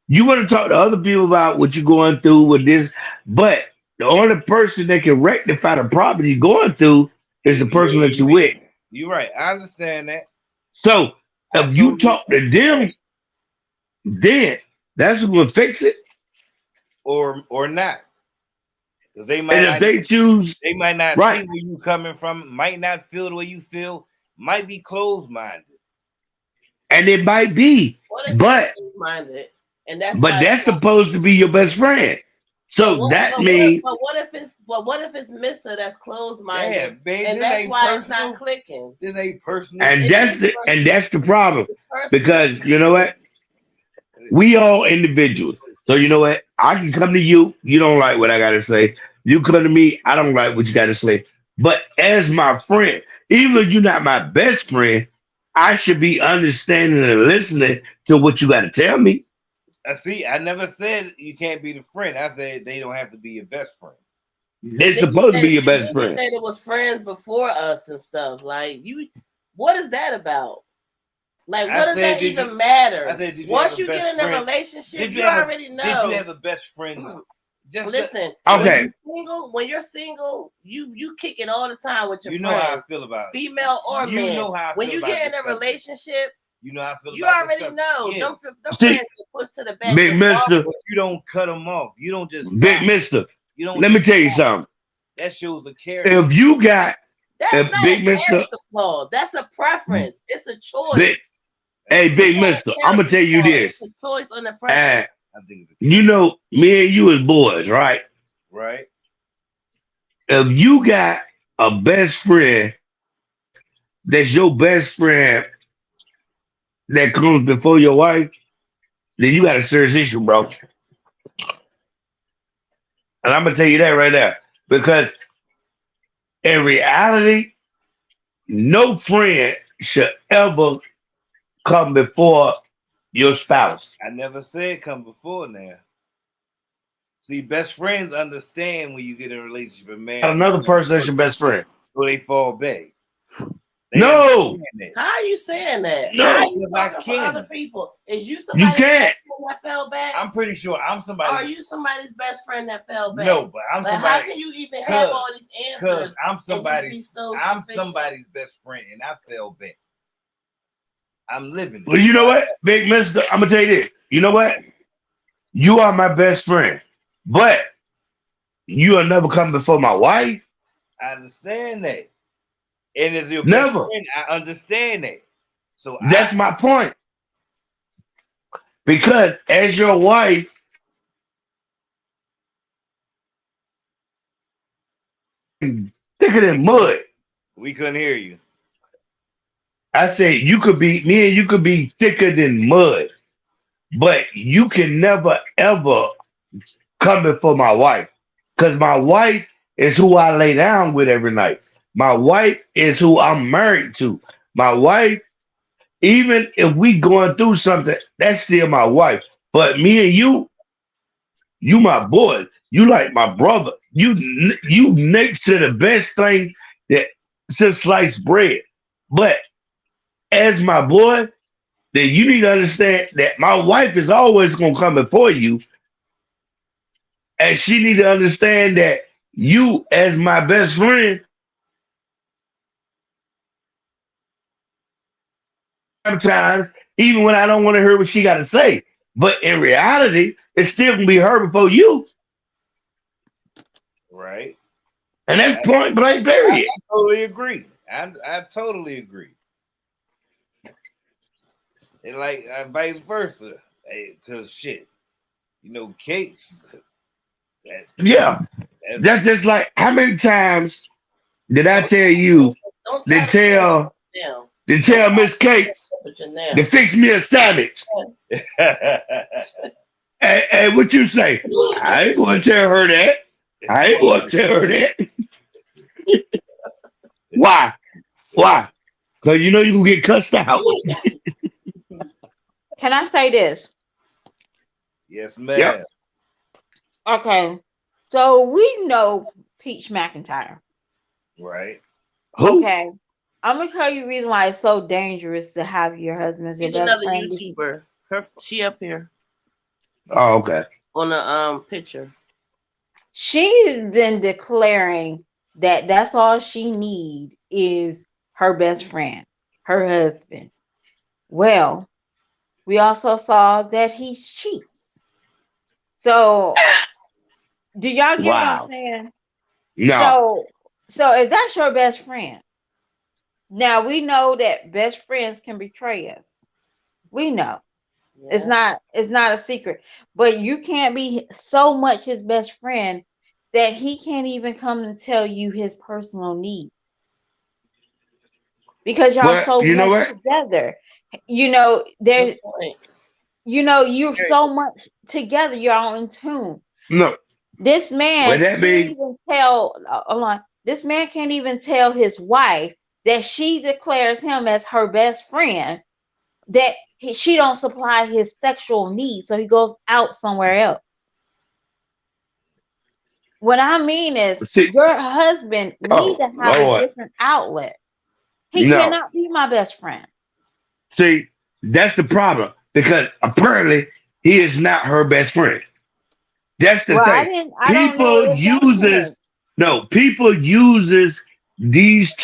You want to talk to other people about what you're going through with this, but the only person that can rectify the problem you're going through is the Is person where that you're you with. at. You're right. I understand that. So I if you totally talk to them, then that's who will fix it. or not. Because they And might if not they choose see right, where you coming from, might not feel the way you feel, might be closed minded. and it might be, What if but he's minded? And that's but why. that's supposed to be your best friend. But So what? that means, What if it's Mister that's closed Yeah, minded, babe, and this that's ain't why it's personal. not clicking. This ain't personal. and It that's is the problem personal. because you know what? We all individuals. So you know what? I can come to you. You don't like what I gotta say. You come to me. I don't like what you gotta say. But as my friend, even if you're not my best friend, I should be understanding and listening to what you gotta tell me. I see. I never said you can't be the friend. I said they don't have to be your best friend. And It's then supposed to be your and then best you friend. said it was friends before us and stuff. Like you, what is that about? Like, I what does said, that did even you- matter? I said, did you Once have a you best get in a friend? relationship, Did you you have already Did know. you have a best friend? Just Listen, Okay. when you're single, you kick it all the time with your you know how I friends, feel about it. female or You man. know how I When feel you about get in this a subject. relationship, You know how I feel you about this already subject. know. Yeah. Them See, friends get pushed to the back. Big Mister, But you don't cut them off. You don't just Big drop. Mister. You don't. Let me just tell you drop. something. That shows a character. If you got That's if not Big a Mister, character flaw. That's a preference. It's a choice. Big, hey Big Mister, I'm gonna tell you It's this. a choice on the preference. I think it's You know, me and you as boys, right? right. If you got a best friend that's your best friend that comes before your wife, then you got a serious issue, bro. And I'm gonna tell you that right now. Because in reality, no friend should ever come before your spouse. I never said come before now. See, best friends understand when you get in a relationship and Got man, another person that's your best friend. so they fall back. They No, understand that. How are you saying that? No, How are you because I talking for can. other people? Is you you somebody's can't. best friend that fell back? I'm pretty sure I'm Or somebody. are you somebody's best friend that fell back? No, but I'm Like, how somebody. can you even have all these Because answers? I'm and just be somebody's. so I'm sufficient? somebody's best friend, and I fell back. I'm living it. Well, you know what, Big Mister? I'm gonna tell you this. You know what? You are my best friend, but you will never come before my wife. I understand that. And as your best Never. friend, I understand that. So That's my point. Because as your wife, thicker than mud. we couldn't hear you. I say you could be me and you could be thicker than mud, but you can never ever come before my wife. Because my wife is who I lay down with every night. My wife is who I'm married to. My wife, even if we going through something, that's still my wife. But me and you my boy. You like my brother. You next to the best thing that since sliced bread. But as my boy, then you need to understand that my wife is always gonna come before you, and she need to understand that you, as my best friend, sometimes even when I don't want to hear what she got to say, but in reality, it's still gonna be her before you, Right. and that's point blank. Period. I totally agree. I totally agree. And like vice versa. Because shit, cakes. Yeah, That's that's just like how many times did I tell you Don't to try to tell now. to tell Miss Cakes Put your now. to fix me a sandwich? Hey, what you say? I ain't gonna tell her that. I ain't gonna tell her that. Why? Why? Because you know you can get cussed out. Can I say this? Yes, Yep. ma'am. Okay. So we know Peach McIntyre. Right. Who? Okay. I'm gonna tell you the reason why it's so dangerous to have your husband as your She's best another friend. YouTuber. She up here Oh, okay. on the picture. She's been declaring that that's all she need is her best friend, her husband. Well, we also saw that he cheats. So, do y'all get what I'm Wow. saying? No. So if that's your best friend, now we know that best friends can betray us. We know. Yeah. It's not a secret. But you can't be so much his best friend that he can't even come and tell you his personal needs because y'all Well, so you know much what? together. You know, there Good point. you know, you're Okay. so much together, you're all in tune. No. This Well, man that can't be even tell hold on. This man can't even tell his wife that she declares him as her best friend that she don't supply his sexual needs, so he goes out somewhere else. What I mean is see. your husband need Oh to have a Lord. different outlet. He No. cannot be my best friend. See, that's the problem because apparently he is not her best friend. That's the Well, thing. I don't know People if that's him. uses no. People uses these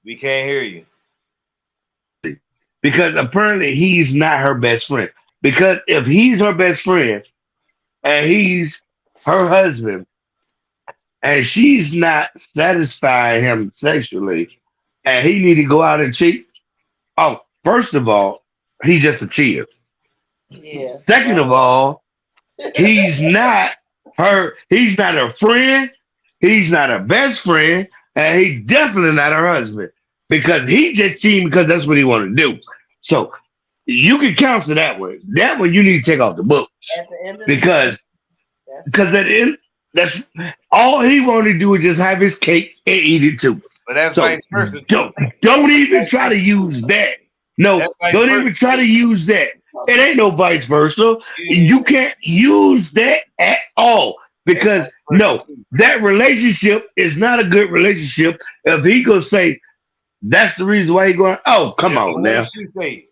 We can't hear you. because apparently he's not her best friend. Because if he's her best friend and he's her husband and she's not satisfying him sexually and he need to go out and cheat, oh, first of all, he's just a cheater. Yeah. Second of all, he's not her friend, he's not her best friend, and he's definitely not her husband. Because he just cheating because that's what he want to do. So you can counsel that one. That one you need to take off the books. At the end of the day, Because that's because at the end, that's all he want to do is just have his cake and eat it too. But that's So vice versa too. don't even try to use that. No, That's vice don't versa. even try to use that. It ain't no vice versa. Yeah. You can't use that at all because That's vice versa no, too. that relationship is not a good relationship. If he go say that's the reason why he going, oh come Yeah, but on what now, if she say it?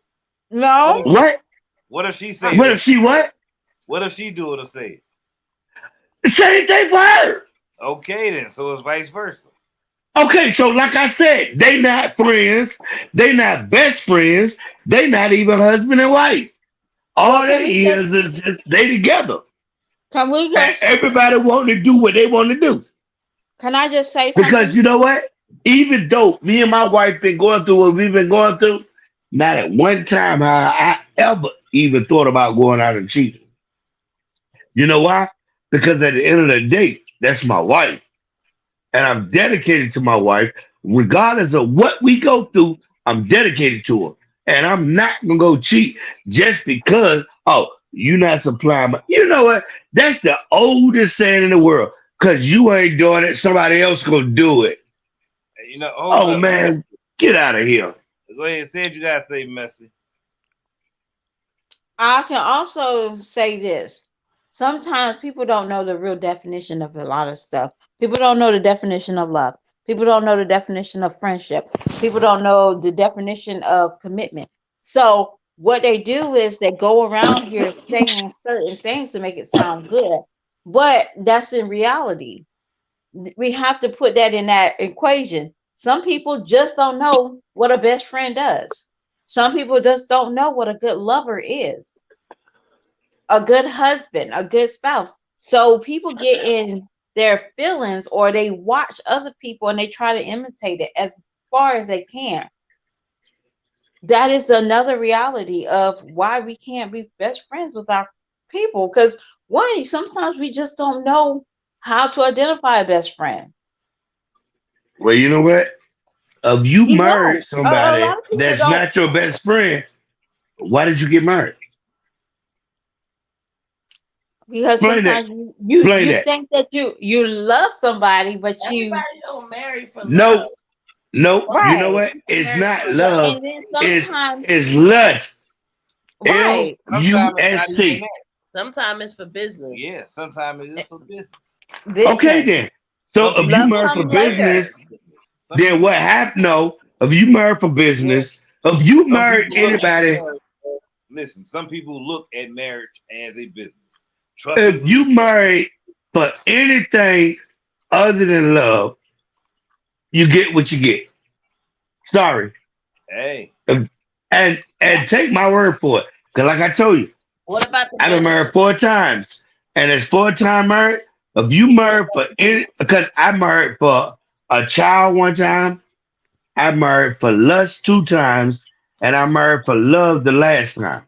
No. what? What if she say What that? if she what? What if she do it or say Same thing for her. it? Okay then, so it's vice versa. Okay, so like I said, they not friends, they not best friends, they not even husband and wife. Well, All they is just they together. can we And just everybody want to do what they want to do. can I just say Because something? you know what? Even though me and my wife been going through what we've been going through, not at one time have I ever even thought about going out and cheating. You know why? Because at the end of the day, that's my wife. And I'm dedicated to my wife. Regardless of what we go through, I'm dedicated to her. And I'm not gonna go cheat just because, oh, you not supplying my you know what? That's the oldest saying in the world. Cause you ain't doing it, somebody else gonna do it. You know, hold Oh up. man, get out of here. Go ahead, say what you gotta say, Messy. I can also say this. Sometimes people don't know the real definition of a lot of stuff. People don't know the definition of love. People don't know the definition of friendship. People don't know the definition of commitment. So what they do is they go around here saying certain things to make it sound good, but that's in reality. We have to put that in that equation. Some people just don't know what a best friend does. Some people just don't know what a good lover is, a good husband, a good spouse. So people get in their feelings or they watch other people and they try to imitate it as far as they can. That is another reality of why we can't be best friends with our people because one, sometimes we just don't know how to identify a best friend. Well, you know what? If you You married don't. A somebody lot of people that's don't. not your best friend, why did you get married? Because Explain that. sometimes you Explain you that. think that you love somebody, but you Everybody don't marry for love. Nope. Nope. You know right. what? It's Marry not for love. And then It's sometimes it's lust. L right U Sometimes it's not S even T. that. Sometimes it's for business. Yeah, sometimes it is for business. Okay business. then. So Some if people you Love look married for comes at marriage later. business, as business. Some then people, what happened? No. If you married for yeah, business, if you some married people look at anybody, marriage. Listen, some people look at marriage as a business. Trust and if you believe that. married for anything other than love, you get what you get. Sorry. Hey, If- Yeah. and take my word for it. Because like I told you, What about the I've been benefits? married 4 times. And as 4 time married, if you What married about for any because I married for a child 1 time, I married for lust 2 times, and I married for love the last time.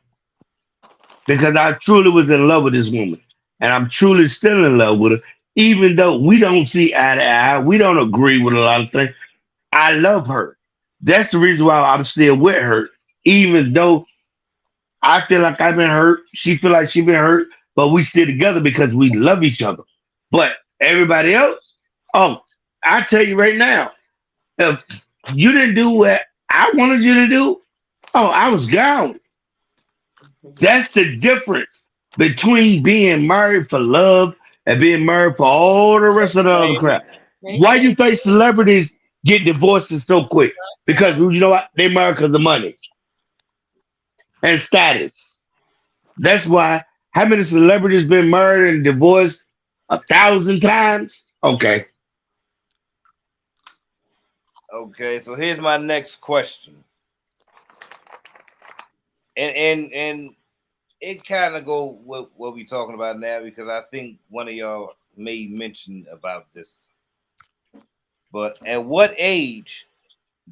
Because I truly was in love with this woman. And I'm truly still in love with her. Even though we don't see eye to eye, we don't agree with a lot of things. I love her. That's the reason why I'm still with her. Even though I feel like I've been hurt, she feel like she been hurt, but we still together because we love each other. But everybody else, oh, I tell you right now, if you didn't do what I wanted you to do, oh, I was gone. That's the difference between being married for love and being married for all the rest of the other baby. crap. Why you think celebrities get divorced so quick? Because you know what? They married because of money and status. That's why. How many celebrities been married and divorced 1,000 times? Okay. Okay, so here's my next question, and it kind of go with what we talking about now because I think one of y'all made mention about this. But at what age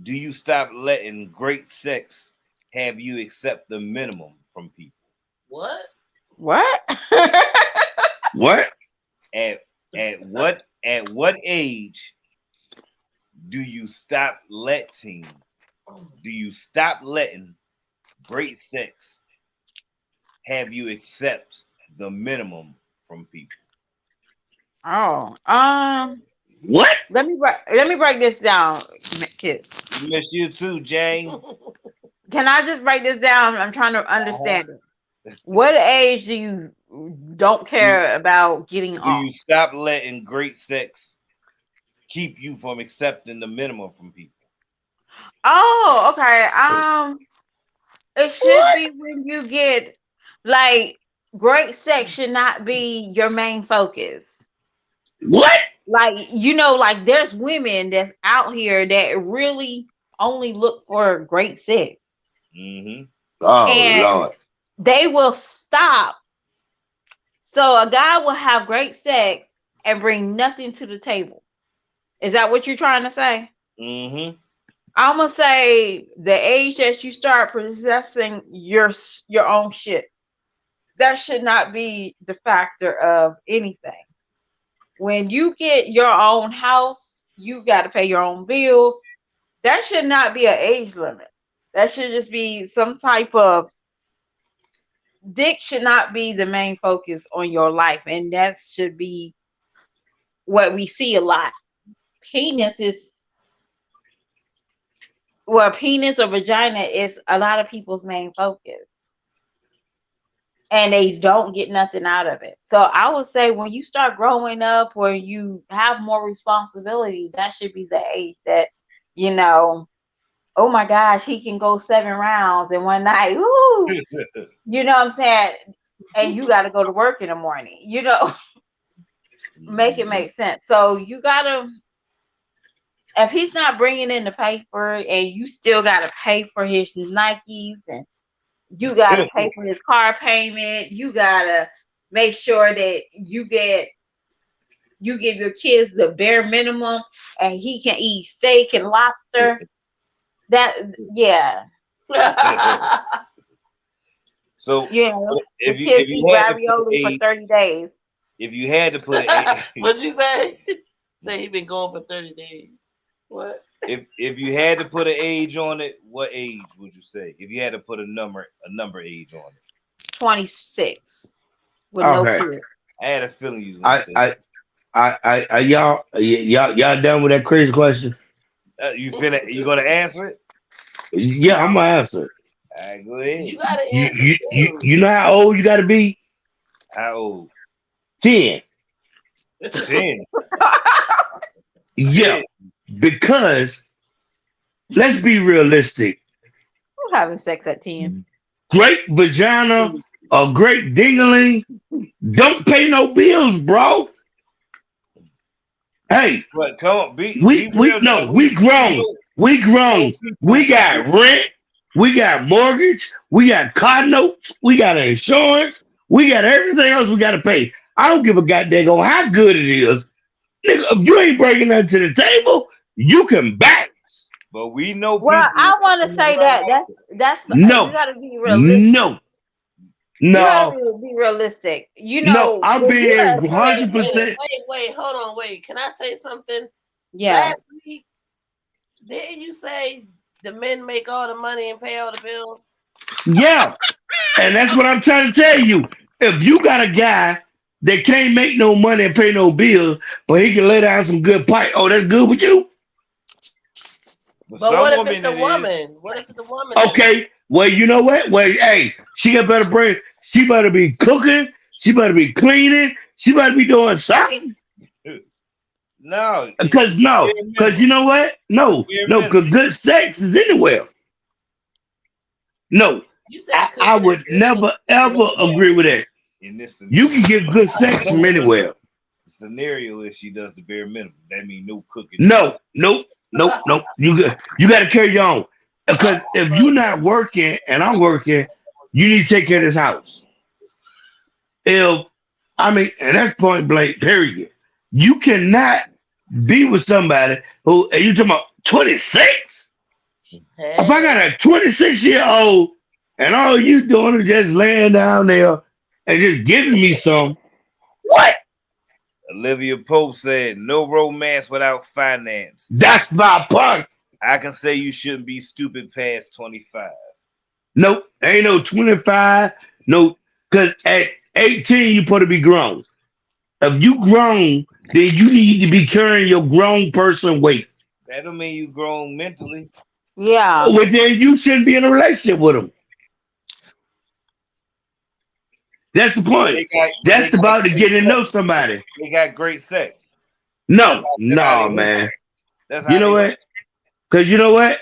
do you stop letting great sex have you accept the minimum from people? what? What? What? At at what age do you stop letting great sex have you accept the minimum from people? Oh, What? let me break this down, kid. We miss you too, Jane. Can I just break this down? I'm trying to Uh-huh. understand it. What age do you don't Do, care about getting do off? you stop letting great sex keep you from accepting the minimum from people? Oh, okay. It should What? be when you get like great sex should not be your main focus. What? Like like there's women that's out here that really only look for great sex, Mm-hmm. Oh and Lord. they will stop. So a guy will have great sex and bring nothing to the table. Is that what you're trying to say? Mm-hmm. I'm gonna say the age that you start possessing your own shit. That should not be the factor of anything. When you get your own house, you got to pay your own bills. That should not be an age limit. That should just be some type of dick should not be the main focus on your life, and that should be what we see a lot. Penis is penis or vagina is a lot of people's main focus, and they don't get nothing out of it. So I would say when you start growing up or you have more responsibility, that should be the age that, you know, oh my gosh, he can go 7 rounds in one night. Ooh, you know what I'm saying? And you got to go to work in the morning, make it make sense. So you got to, if he's not bringing in the paper and you still got to pay for his Nikes and you got to pay for his car payment, you got to make sure that you give your kids the bare minimum and he can eat steak and lobster. That, yeah. So The if you kids if eat you had to put an ravioli for age, 30 days. if you had to put an age, What'd you say? Say he been going for 30 days. What? if you had to put an age on it, what age would you say? If you had to put a number age on it? 26 with no Okay. kids. I had a feeling you was gonna I, say I, y'all done with that crazy question? that. You gonna answer it? Yeah, I'm gonna answer. All right, go ahead. You gotta You, answer you, you, too. you know how old you got to be? How old? 10. 10. Yeah, 10. because let's be realistic. Who's having sex at 10? Great vagina or great dingling don't pay no bills, bro. Hey, But come on, be we real now. no, we grown. We We know grown. people. We got rent. We got mortgage. We got car notes. We got insurance. We got everything else we got to pay. I don't give a goddamn on how good it is. Nigga, if you ain't bringing nothing to the table, you can bounce. But we know Well, people I want to in the say right. that's you No, got to be realistic. no, You got no, to be realistic. You no. know, I'm when you being have sex, 100%. Hold on, wait. Can I say something? yeah, Last week, didn't you say the men make all the money and pay all the bills? Yeah. And that's what I'm trying to tell you. If you got a guy that can't make no money and pay no bills, but he can lay down some good pipe, oh, that's good with you? But But some what if women it's the it is. woman? What if it's the woman? that- Okay. Well, you know what? Well, hey, she better be cooking, she better be cleaning, she better be doing something. No, Because you know what? No, because good sex is anywhere. No, You said I cooking would and cleaning. never ever agree with that. in this You can get good sex from anywhere. scenario is she does the bare minimum. That means no cooking. No, nope, nope, nope. You got to carry your own. Because if you're not working and I'm working, you need to take care of this house. If and that's point blank, period. You cannot be with somebody who, and you talking about 26? If I got a 26-year-old and all you doing is just laying down there and just giving me some, what? Olivia Pope said, "No romance without finance." That's my point. I can say you shouldn't be stupid past 25. Nope, ain't no 25. No, because at 18 you supposed to be grown. If you grown, then you need to be carrying your grown person weight. That don't mean you grown mentally. yeah. Well, then you shouldn't be in a relationship with them. That's the point. That's about to get to know somebody. They got great sex. No, how they man. That's You how know they what? Because you know what?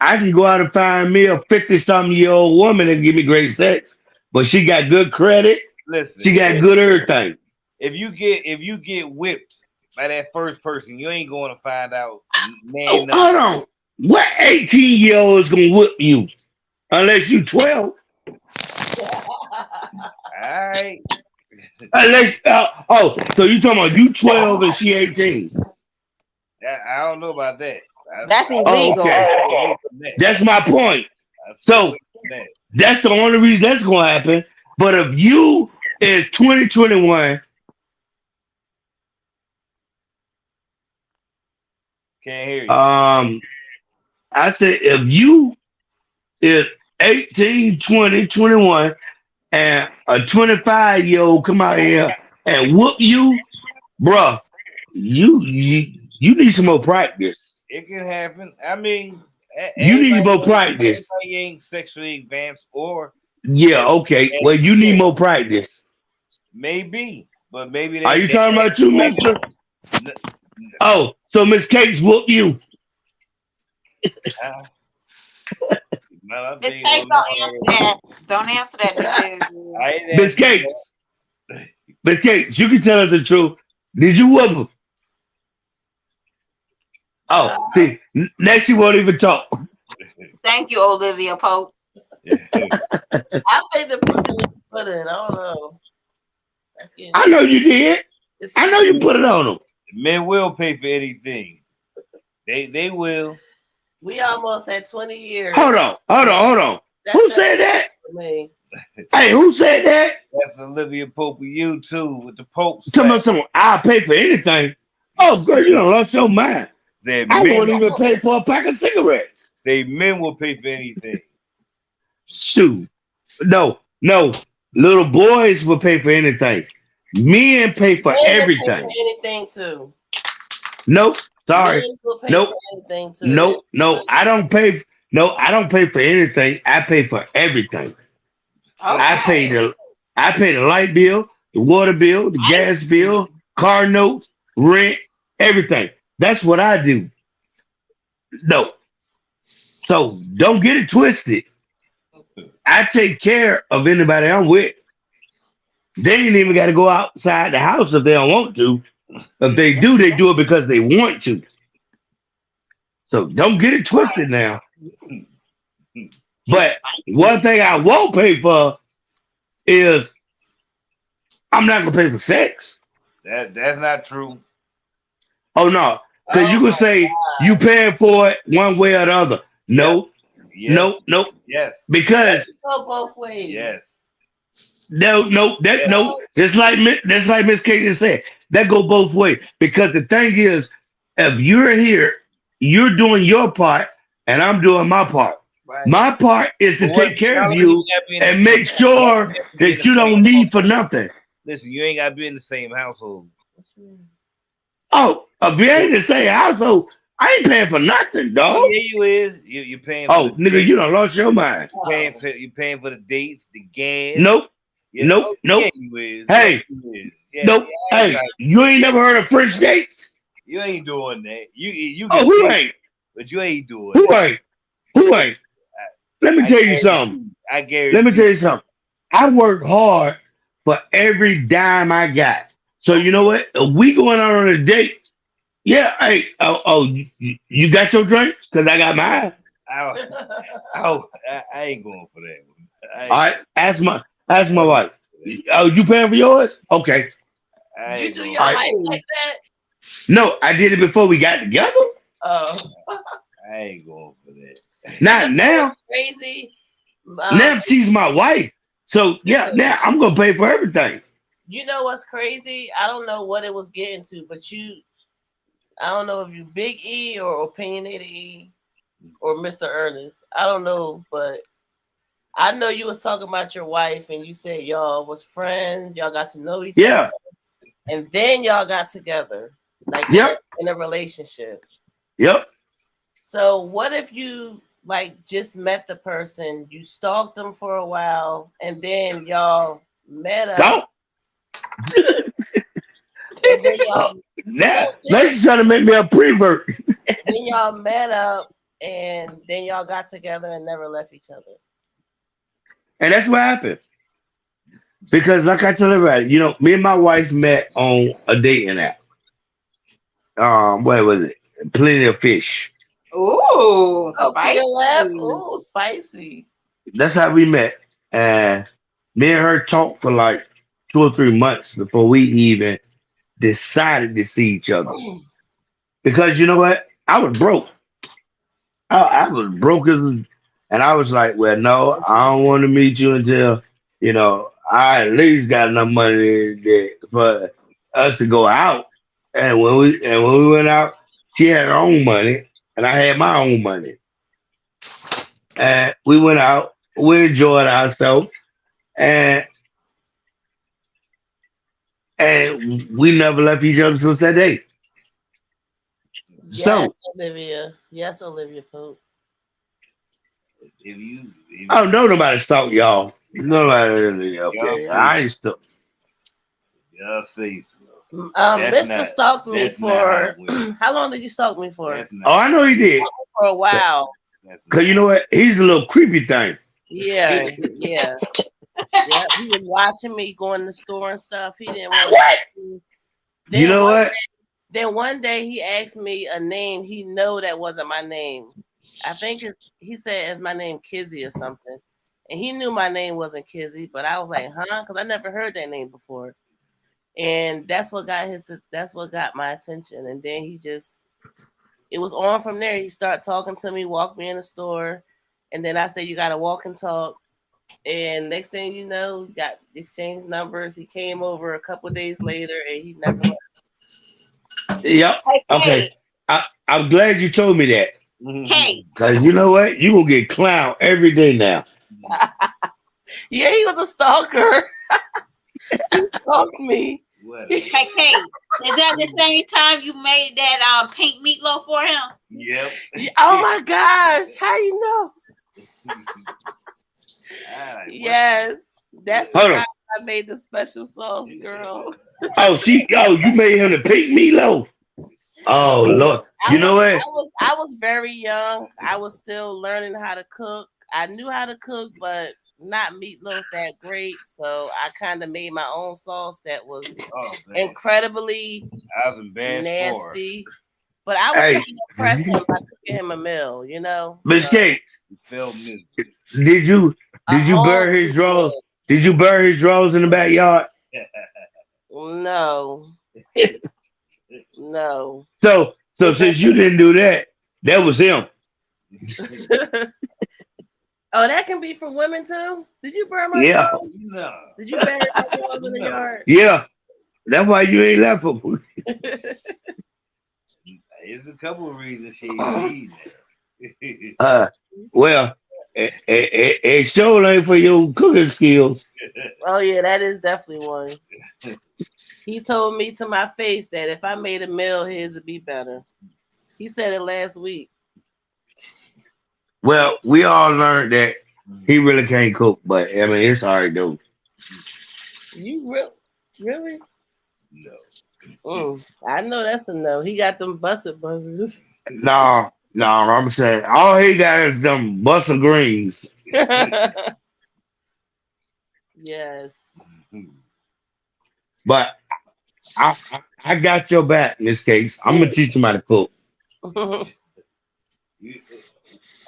I can go out and find me a 50-something-year-old woman and give me great sex, but she got good credit. Listen, She got good everything. if you get whipped by that first person, you ain't going to find out. Oh, hold on. What 18-year-old is gonna whip you? Unless you 12. Alright. Unless so you talking about you 12 and she 18. I don't know about that. That's illegal. Oh, okay. That's my point. So that's the only reason that's gonna happen. But if you is 2021, can't hear you. I said if you is 18, 20, 21, and a 25-year-old come out here and whoop you, bruh, you need some more practice. It can happen. I mean, You need more practice. Everybody ain't sexually advanced, or Yeah, okay. Well, you need more practice. maybe, but maybe. Are you talking about you, mister? Oh, so Miss Cakes whoop you. Don't answer that. Don't answer that. Miss Cakes. Miss Cakes, you can tell us the truth. Did you whoop him? Oh, see, next you won't even talk. Thank you, Olivia Pope. I think the proof is put in. I don't know. I know you did. I know you put it on them. Men will pay for anything. They will. We almost at 20 years. Hold on. Who said that? Me. Hey, who said that? That's Olivia Pope with you too, with the Pope. Tell me someone, I'll pay for anything. Oh, girl, you don't lost your mind. I won't even pay for a pack of cigarettes. Men will pay for anything. Shoot. No. Little boys will pay for anything. Men pay for Men will pay everything. for anything too. Nope. Sorry. Men will pay Nope. for anything too. No, no, I don't pay. No, I don't pay for anything. I pay for everything. I pay the light bill, the water bill, the gas bill, car notes, rent, everything. That's what I do. No. So don't get it twisted. I take care of anybody I'm with. They ain't even got to go outside the house if they don't want to. If they do it because they want to. So don't get it twisted now. But one thing I won't pay for is I'm not gonna pay for sex. That's not true. Oh no, because Oh you my can say God. you paying for it one way or the other. No, Yes. no, Yes. because Go both ways. Yes. no. Just like Miss Katie said, that go both ways. Because the thing is, if you're here, you're doing your part, and I'm doing my part. Right. My part is to But take care of how you gotta be in the and same make house? sure You have to be in that the you don't same need for household. nothing. Listen, you ain't gotta be in the same household. Oh, if you ain't in the same household, I ain't paying for nothing, Oh, dog. yeah, you is. You're paying for Oh, the nigga, dates. you done lost your mind. You paying for the dates, the gas. Nope, Yeah. nope, Oh, nope. Yeah, you is. Hey, Yes, you is. Yeah, nope. I ain't Hey, trying- you ain't never heard of French dates? you ain't doing that. You Oh, can who see, ain't? but you ain't doing Who that. ain't? Who ain't? Let me I tell you guarantee something. I guarantee. Let me tell you something. I work hard for every dime I got. So you know what? If we going out on a date, yeah, hey, you got your drinks? Because I got mine. I ain't going for that one. All right, ask my wife. Oh, you paying for yours? Okay. I You ain't do going your for Alright. life that. like that? No, I did it before we got together. Oh. I ain't going for that. Not now. Crazy. Now she's my wife. So yeah, now I'm gonna pay for everything. You know what's crazy? I don't know what it was getting to, but I don't know if you Big E or Opinionated E or Mr. Ernest. I don't know, but I know you was talking about your wife and you said y'all was friends, y'all got to know each Yeah. other, and then y'all got together, like Yep. in a relationship. Yep. So what if you like just met the person, you stalked them for a while, and then y'all met up, Don't. and then y'all Now she's trying to make me a prevert. then y'all met up, and then y'all got together and never left each other. And that's what happened. Because like I tell everybody, me and my wife met on a dating app. What was it? Plenty of Fish. Ooh, Okay, laugh. spicy. Ooh, spicy. That's how we met. And me and her talked for like 2 or 3 months before we even decided to see each other. Because you know what? I was broke. I was broke and I was like, well, no, I don't want to meet you until, I at least got enough money for us to go out. And when we went out, she had her own money and I had my own money. And we went out, we enjoyed ourselves, and we never left each other since that day. Yes, So, Olivia. Yes, Olivia Pope. If I don't know nobody stalk y'all. Nobody, Y'all okay. see. I ain't stuck. y'all say so. Mr. not- stalked me that's not how for it went. how long did you stalk me for? That's Oh, not. I know he did. For a while. That's Because you not- know what? He's a little creepy thing. Yeah, yeah. Yeah, he was watching me going to the store and stuff. He didn't want What? to. You know what? Then one day he asked me a name. He know that wasn't my name. I think he said it's my name Kizzy or something. And he knew my name wasn't Kizzy, but I was like, huh? Because I never heard that name before. And that's what got my attention. And then it was on from there. He started talking to me, walked me in the store, and then I said, you gotta walk and talk. And next thing you know, we got exchanged numbers. He came over a couple days later and he never left. Yep. Okay. I'm glad you told me that. Hey, Because you know what? You going to get clowned every day now. Yeah, he was a stalker. He stalked me. What? Hey, Kate, is that the same time you made that pink meatloaf for him? Yep. Oh my gosh, how you know? Alright, what- Yes, that's the Hold on. time I made the special sauce, girl. Oh, you made him the pink meatloaf. Oh Lord. You know what? I was very young. I was still learning how to cook. I knew how to cook, but not meatloaf that great. So I kind of made my own sauce that was Oh man, incredibly I was in bad for. nasty. But I was Hey. trying to impress him by cooking him a meal, you know. Miss So, Kate, You felt miserable. did you a bury home his drawers? meal. Did you bury his drawers in the backyard? No, no. So since you didn't do that, that was him. Oh, that can be for women too. Did you burn my Yeah. drawers? No. Did you bury my drawers in the No. yard? Yeah. That's why you ain't left him. There's a couple of reasons she needs it. Well, it sure ain't for your cooking skills. Oh yeah, that is definitely one. He told me to my face that if I made a meal, his would be better. He said it last week. Well, we all learned that he really can't cook, but I mean it's hard though. You really? No. I know that's a no. He got them busted buzzers. No, I'm saying all he got is them bustle greens. Yes. But I got your back in this case. I'm gonna teach him how to cook.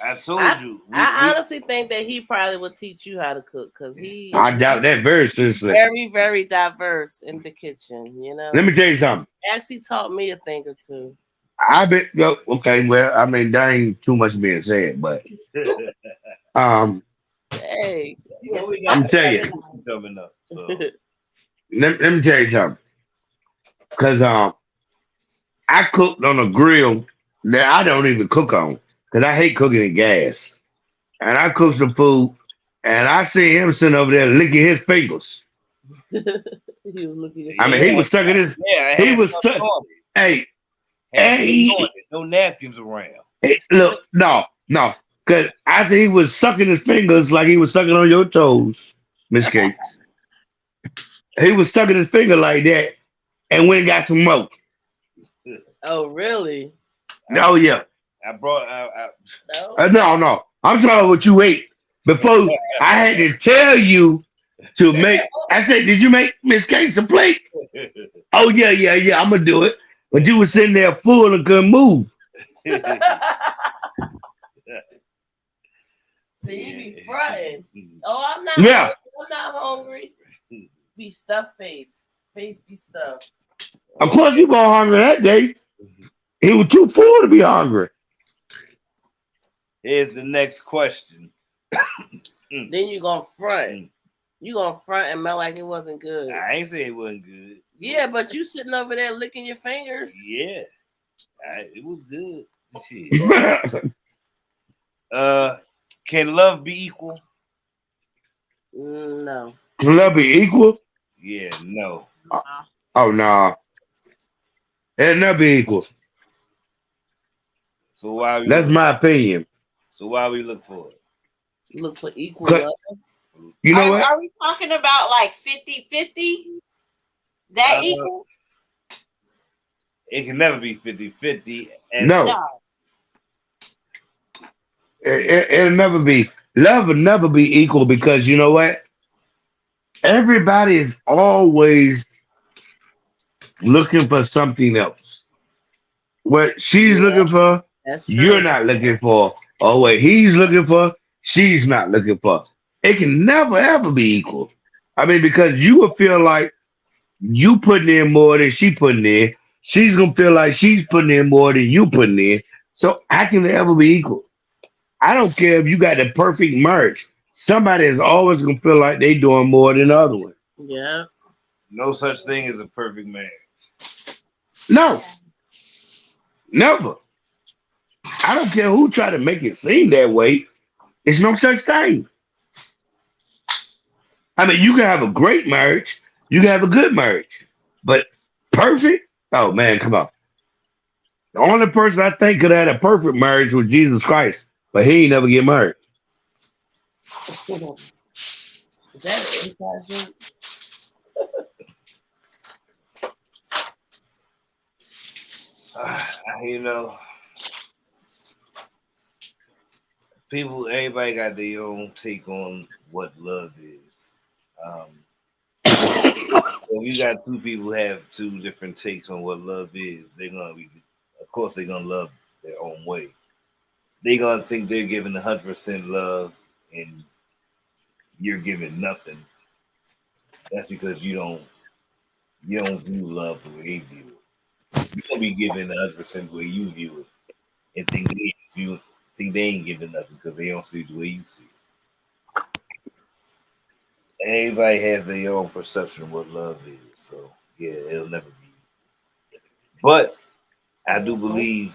I told you. I honestly think that he probably would teach you how to cook because I doubt that very seriously. very, very diverse in the kitchen, you know. Let me tell you something. Actually taught me a thing or two. I bet okay, well, I mean there ain't too much being said, but Hey. I'm telling you. Coming up. So Let me tell you something. Cause I cooked on a grill that I don't even cook on. Cause I hate cooking in gas. And I cooked some food and I see him sitting over there licking his fingers. He was looking I mean he was stuck in his he was stuck. Hey, no napkins around. hey, look, no. Cause I think he was sucking his fingers like he was sucking on your toes, Miss Kate. He was sucking his finger like that and went and got some more. Oh, really? Oh yeah. I brought No. No. I'm talking about what you ate. Before I had to tell you to make. I said, "Did you make Miss Kate some plate?" Oh yeah. I'm gonna do it. But you was sitting there full and couldn't move. See, you be fronting. Oh, I'm not. Yeah. I'm not hungry. Be stuffed face. Face be stuffed. Of course, you were hungry that day. He was too full to be hungry. Here's the next question. Then you gonna front. You gonna front and melt like it wasn't good. I ain't say it wasn't good. Yeah, but you sitting over there licking your fingers. Yeah. It was good. Shit. Can love be equal? No. Can love be equal? Yeah, no. Oh no. It'll never be equal. So why we That's my opinion. So why we look for it? Look for equal Cut. love. You know what? Are we talking about like 50-50? That equal? It can never be 50-50. No. No. It'll never be. Love will never be equal because you know what? Everybody is always looking for something else. What she's looking for, That's true. you're not looking for. Oh, what he's looking for, she's not looking for. It can never ever be equal. I mean, because you will feel like you putting in more than she putting in. She's gonna feel like she's putting in more than you putting in. So how can it ever be equal? I don't care if you got the perfect marriage. Somebody is always gonna feel like they doing more than the other one. Yeah. No such thing as a perfect marriage. No, never. I don't care who try to make it seem that way. It's no such thing. I mean, you can have a great marriage. You can have a good marriage, but perfect? Oh man, come on. The only person I think could have had a perfect marriage was Jesus Christ, but he ain't never get married. Is that inside joke? You know, everybody got their own take on what love is. If you got two people who have two different takes on what love is, of course, they're gonna love their own way. They're gonna think they're giving 100% love, and you're giving nothing. That's because you don't view love the way they view it. You're gonna be giving 100% the way you view it, and think they ain't giving nothing because they don't see it the way you see it. Everybody has their own perception of what love is, so yeah, it'll never be. But I do believe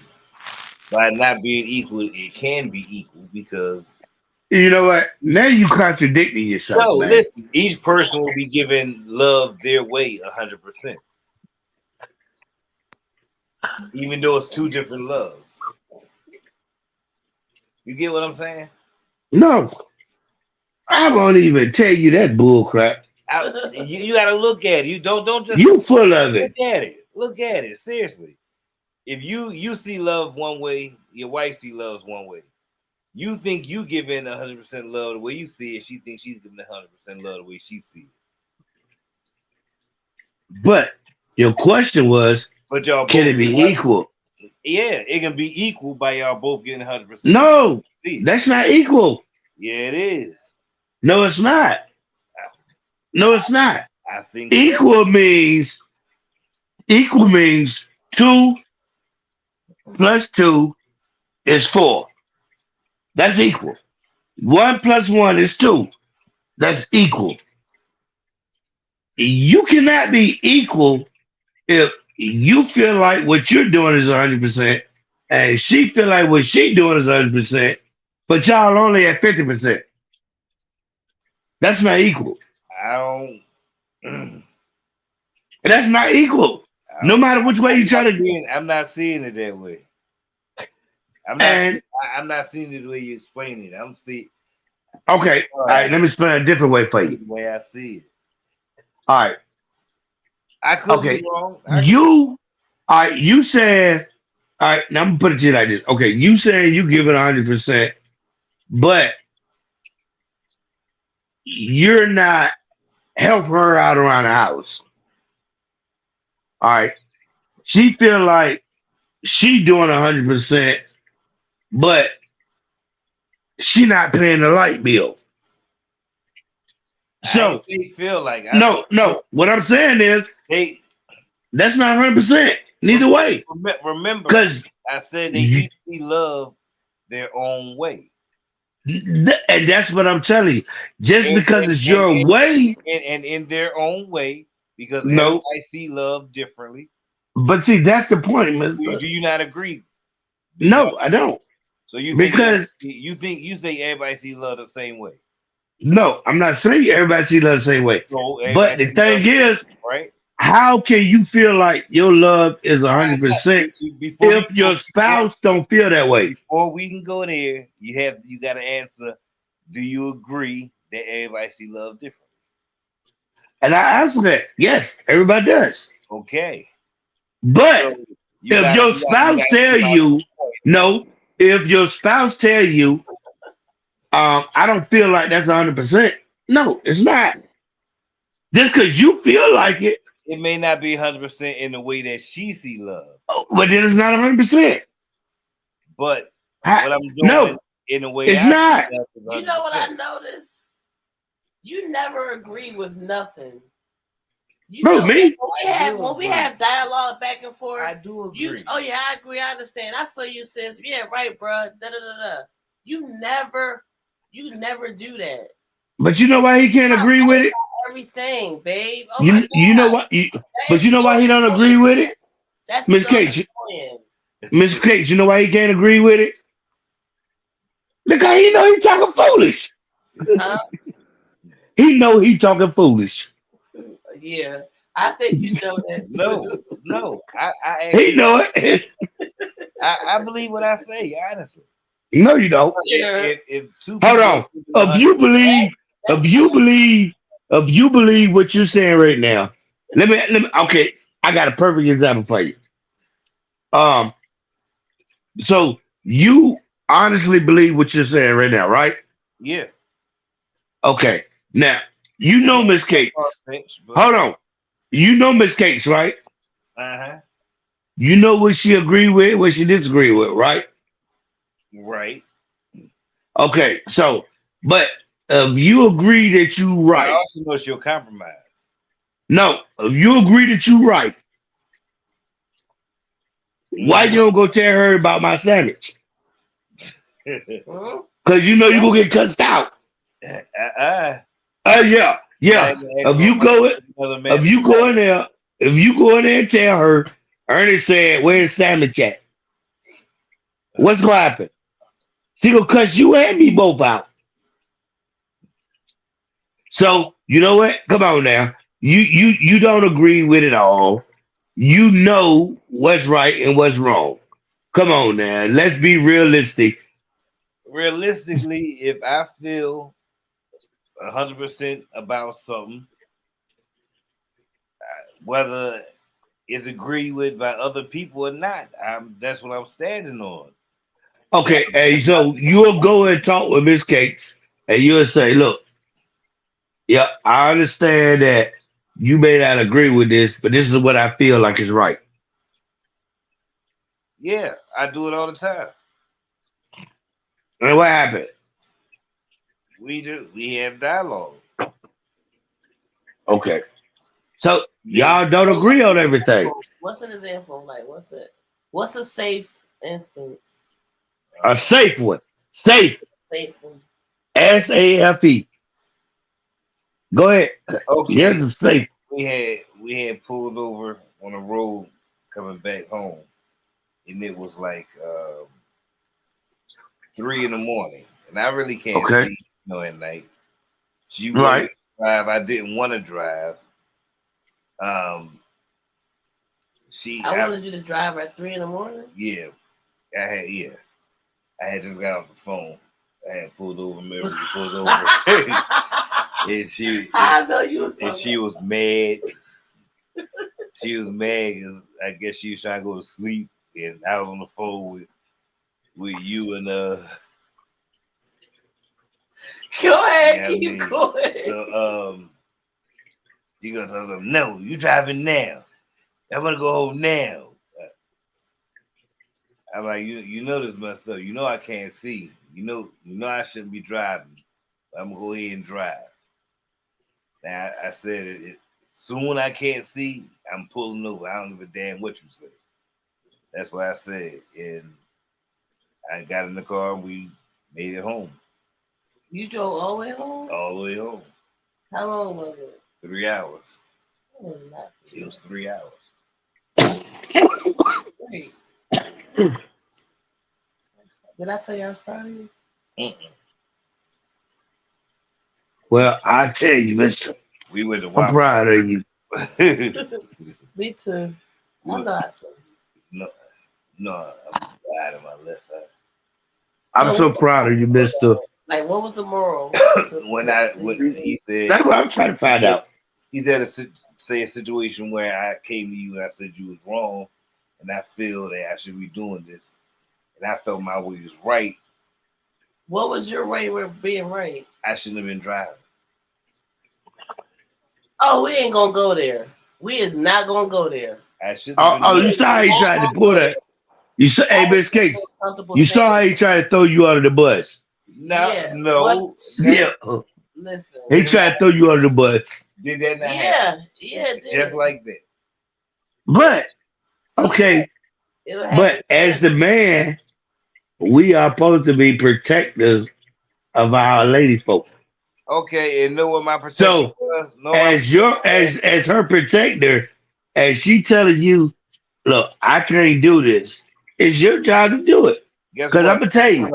by not being equal, it can be equal because You know what? Now you contradicting yourself, no, man. listen, each person will be giving love their way 100%, even though it's two different loves. You get what I'm saying? No, I won't even tell you that bull crap. You got to look at it. You don't just You full of it. look at it. Look at it seriously. If you see love one way, your wife see love one way. You think you giving 100% love the way you see it. She thinks she's giving 100% love the way she sees it. But your question was, But y'all can both it be equal? Yeah, it can be equal by y'all both getting 100%. No, See, that's not equal. yeah, it is. No, it's not. No, it's not. I think Equal means 2 plus 2 is 4. That's equal. 1 plus 1 is 2. That's equal. You cannot be equal if you feel like what you're doing is 100% and she feel like what she doing is 100%, but y'all only at 50%. That's not equal. I don't. That's not equal. No matter which way you try to do. I'm not seeing it that way. And I'm not seeing it the way you explain it. I'm seeing okay, all right, let me explain a different way for you. the way I see it. All right. I could Okay. be wrong. You said, all right, now I'm gonna put it to you like this. Okay, you saying you give it 100%, but you're not helping her out around the house. All right. She feel like she doing 100%, but she not paying the light bill. So they feel like no. What I'm saying is they that's not 100%. Neither way, remember. because I said they usually love their own way. and that's what I'm telling you. Just because it's your way, and in their own way, because No. everybody see love differently. but see, that's the point, mister. Do you not agree? No, I don't. So you Because- think you say everybody see love the same way. No, I'm not saying everybody see love the same way. So But the everybody thing see love, is, right? how can you feel like your love is 100% if your spouse don't feel that way? Before we can go there, you got to answer. Do you agree that everybody see love differently? And I answer that. Yes, everybody does. Okay. But So if your spouse tell you, no, if your spouse tell you, I don't feel like that's 100%. No, it's not. Just because you feel like it, it may not be 100% in the way that she see love, but then it's not 100%. but what I'm doing No, in the way it's I see not. love is You know what I 100%. noticed? You never agree with nothing. You Bro, know, me? when we have dialogue back and forth, I do agree. yeah, I agree, I understand. I feel you, sis. Yeah, right, bro. Da da da da. You never do that. But you know why he can't agree with it? Everything, babe. Oh my You know what? But you know why he don't agree with it? That's Miss so Kate, annoying. Miss Kate, you know why he can't agree with it? Because he know he talking foolish. Huh? He know he talking foolish. Yeah, I think you know that too. No. I He actually, know it. I believe what I say, honestly. No, you don't. Yeah. If two Hold people on. are keeping a If hundred, you believe, if That's you believe, if you believe what you're saying right now, let me. Okay, I got a perfect example for you. Um, so you honestly believe what you're saying right now, right? yeah. Okay. Now you I know know Miss it's not Cakes. far-fetched, but Hold on. You know Miss Cakes, right? uh-huh. You know what she agree with, what she disagree with, right? Right. Okay. So, but if you agree that you But I right, also know she'll compromise. no, if you agree that you right, why you Mm-hmm. don't go tell her about my sandwich? Hmm? Cause you know you gonna get cussed out. uh-uh. Oh yeah, I yeah. ain't gonna ask If no you go, question another if man. you go in there, if you go in there and tell her, Ernest said, "Where's sandwich at?" What's gonna happen? She gonna cuss you and me both out. So you know what? Come on now. You don't agree with it all. You know what's right and what's wrong. Come on now. Let's be realistic. Realistically, if I feel 100% about something, whether it's agreed with by other people or not, that's what I'm standing on. Now, Okay, I'm and not so you'll go and talk with Miss Cakes, and you'll say, "Look, yeah, I understand that you may not agree with this, but this is what I feel like is right." yeah, I do it all the time. And what happened? We do. We have dialogue. Okay, so Me, y'all don't So agree on everything. what's an example? Like, what's it? What's a safe instance? A uh, safe one, safe, Safe one. SAFE. Go ahead. okay, Here's a safe. we had pulled over on the road coming back home, and it was like 3 in the morning, and I really can't Okay, see, at night. She wanted right. to drive. I didn't want to drive. Um, she, I wanted you to drive at 3 in the morning. yeah, I had just got off the phone. I had pulled over, remember, we pulled over, and I know you was and talking. she was mad. She was mad because I guess she was trying to go to sleep, and I was on the phone with you and Go ahead, I keep mean, going. so she gonna tell us, no, you driving now. I want to go home now. I'm like, you know this messed up. You know I can't see. You know I shouldn't be driving. I'm gonna go ahead and drive. Now I said soon I can't see. I'm pulling over. I don't give a damn what you say. That's what I said, and I got in the car. And we made it home, You drove all the way home. all the way home. How long was it? 3 hours. Oh, not It was 3 hours. great. Did I tell you I was proud of you? Mm-mm. Well, I tell you, Mister, We went to I'm Waffle. proud of you. Me too. I We- know I told you. no, no, I'm bad in my left eye. I'm so proud of you, Mister. Like, what was the moral? When he said, That's what I'm trying to find out. he said say a situation where I came to you and I said you was wrong, and I feel that I should be doing this, and I felt my way was right. What was your way with being right? I shouldn't have been driving. Oh, we ain't gonna go there. We is not gonna go there. I shouldn't have Oh, been you driving. saw how he tried to pull that. You saw, hey, Miss Cakes, you saw how he tried to throw you under the bus. No, Yeah, no. Yeah, Listen. he tried to throw you under the bus. Did that not happen? Yeah, it did. Just like that. But See, okay, it'll happen. but as the man, we are supposed to be protectors of our lady folk. Okay, and know what my protection So was? No, as her protector, as she telling you, look, I can't do this. It's your job to do it. guess Because I'm what? gonna tell you.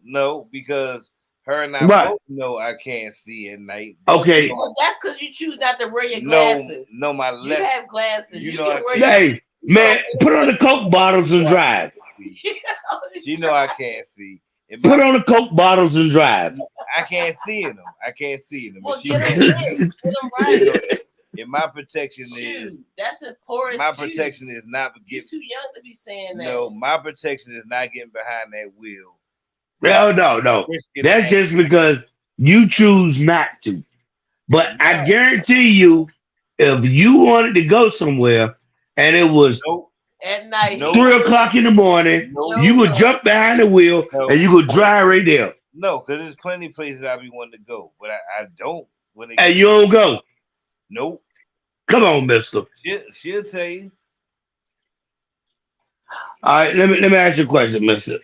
No, because Her and I Right. both know I can't see at night. Okay. Well, that's because you choose not to wear your No, glasses. no, my You left. have glasses. You You, know can I wear can't. your. Hey, man, put on the Coke bottles and drive. She know I can't see. In Put my, on the Coke bottles and drive. I can't see in them. I can't see in them. Well, But she get them can. lit. Get them right. And my protection Shoot, is that's his poor my excuse. protection is not You're getting. too young to be saying that. No, my protection is not getting behind that wheel. No. Risking That's that. just because you choose not to. But I No. guarantee you, if you wanted to go somewhere and it was Nope. At night, No. 3 o'clock in the morning, No. you would jump behind the wheel No. and you would drive right there. No, because there's plenty of places I be wanting to go, but I don't. When And you don't go. Nope. Come on, mister. She'll tell you. All right, let me ask you a question, mister.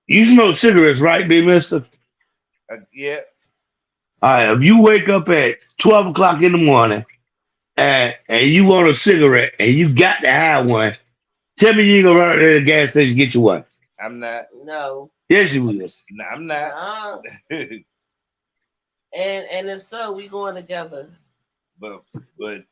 You smoke cigarettes, right, big mister? Yeah. All right, if you wake up at 12 o'clock in the morning and you want a cigarette and you got to have one, tell me you ain't gonna run out to the gas station and get you one. I'm not. no. Yes, you will. No, I'm not. And if so, we going together. but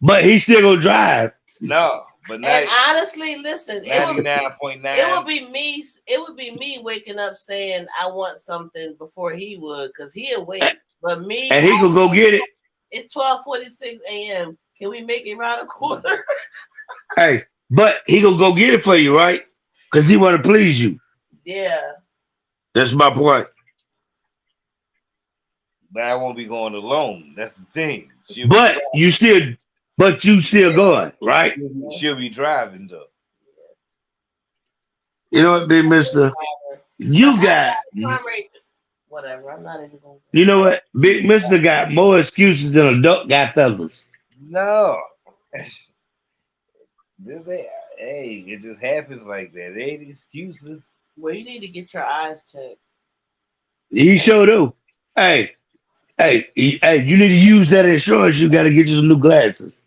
But he still gonna drive. no. But And honestly, listen, it would 99.9. be me. It would be me waking up saying I want something before he would, because he'll wait. But me, And he gonna go get it. it's 12:46 a.m. Can we make it around a quarter? Hey, but he gonna go get it for you, right? Because he wanna please you. Yeah. That's my point. But I won't be going alone. That's the thing. But you still going, right? She'll be driving though. You know what, big mister? You got, Whatever. I'm not even going. you know what? Big mister got more excuses than a duck got feathers. No. This ain't. Hey, it just happens like that. It ain't excuses. Well, you need to get your eyes checked. He sure do. Hey, you need to use that insurance. You got to get you some new glasses.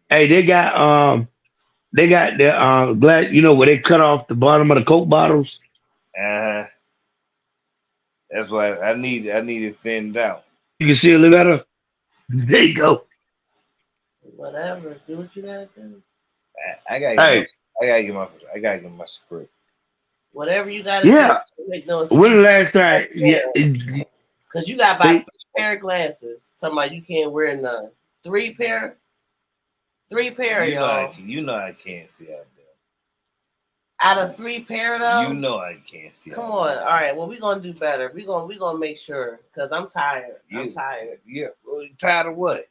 Hey, they got the glass. You know where they cut off the bottom of the Coke bottles. Uh-huh. That's why I need it thinned out. You can see a little better. There you go. Whatever. Do what you gotta do. I gotta get my script. Whatever you gotta Yeah. do. Make no When the last time? Yeah. Because you got to buy 3 pair of glasses. Talking about you can't wear none. 3 pair? 3 pair, y'all. You know I can't see out there. Out of 3 pair, though? You know I can't see. Come on. All right. Well, we're going to do better. We're gonna make sure. Because I'm tired. I'm Yeah. tired. Yeah. Well, tired of what?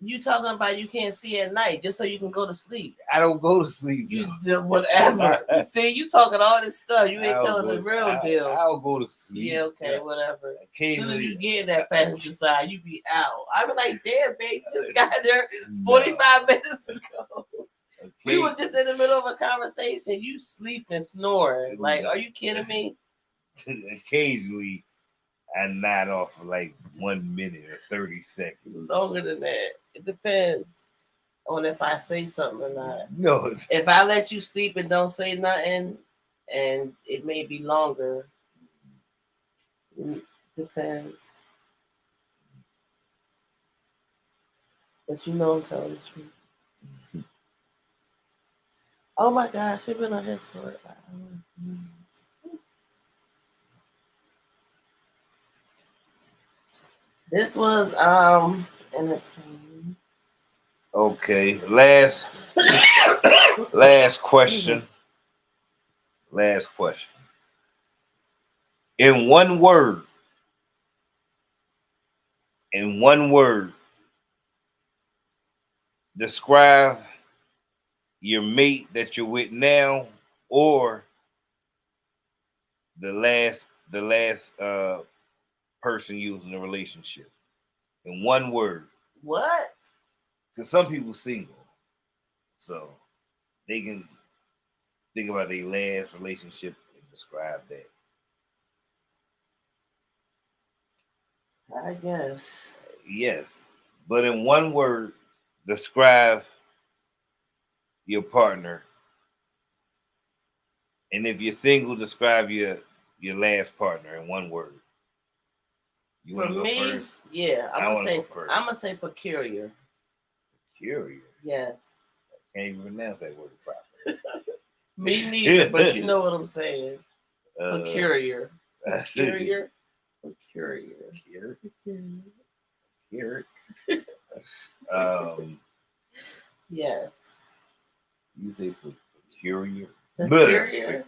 You talking about you can't see at night just so you can go to sleep. I don't go to sleep. You do whatever. See, you talking all this stuff. You ain't telling the real deal. I'll go to sleep. Yeah, okay, whatever. As soon as Occasionally. you get in that passenger side, you be out. I be like, damn, babe, you just got there 45 minutes ago. We was just in the middle of a conversation. You sleeping, snoring. Like, are you kidding me? Occasionally, I nod off for like 1 minute or 30 seconds. Longer than that. It depends on if I say something or not. No. If I let you sleep and don't say nothing, and it may be longer. Depends. But you know I'm telling the truth. Oh my gosh, we've been on here for an hour. This was entertaining. Okay. Last question. Last question. In one word. Describe your mate that you're with now, or the last person you was in a relationship. In one word. What? Because some people single, so they can think about their last relationship and describe that. I guess. Yes, but in one word, describe your partner. And if you're single, describe your last partner in one word. You For want to go me, first? yeah, I wanna go first. I'm gonna say peculiar. Curious. Yes. Can't even pronounce that word properly. Me neither, but you know what I'm saying. Uh, Peculiar. Peculiar. Peculiar. Here. Um, Yes. you say peculiar. Peculiar.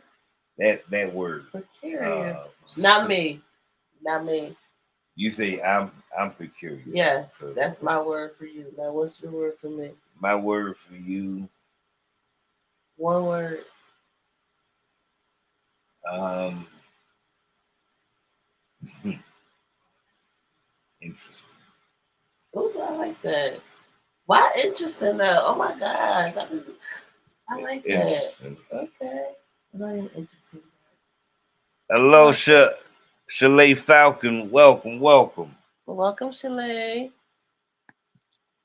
That word. Peculiar. Not me. Not me. You say I'm peculiar. Yes, that's my word for you. Now, what's your word for me? My word for you. One word. Interesting. Oh, I like that. Why interesting though? Oh my gosh. I like that. Interesting. Okay. I am interesting. Hello, Chalet Falcon. Welcome. Welcome, Chalet.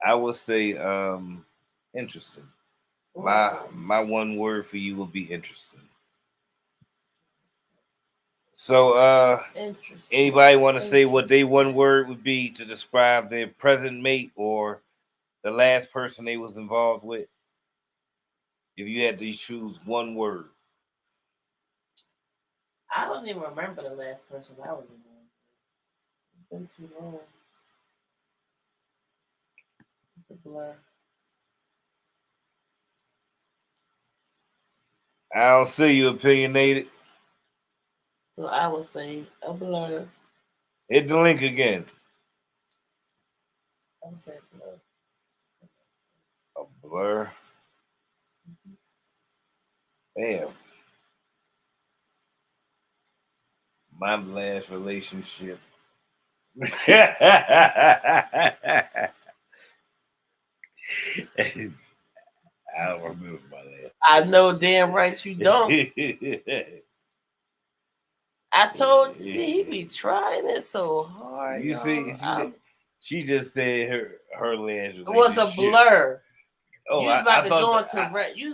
I would say interesting. My one word for you will be interesting. So Interesting. anybody want to say what they one word would be to describe their present mate or the last person they was involved with? If you had to choose one word. I don't even remember the last person I was involved with. It's been too long. It's a blur. I don't see you opinionated. So I would say a blur. Hit the link again. I would say a blur. A blur. Damn. My last relationship. I don't remember my last. I know damn right you don't. I told you, he be trying it so hard. You see, she just said her last relationship. It was a blur. Oh, you was about to go into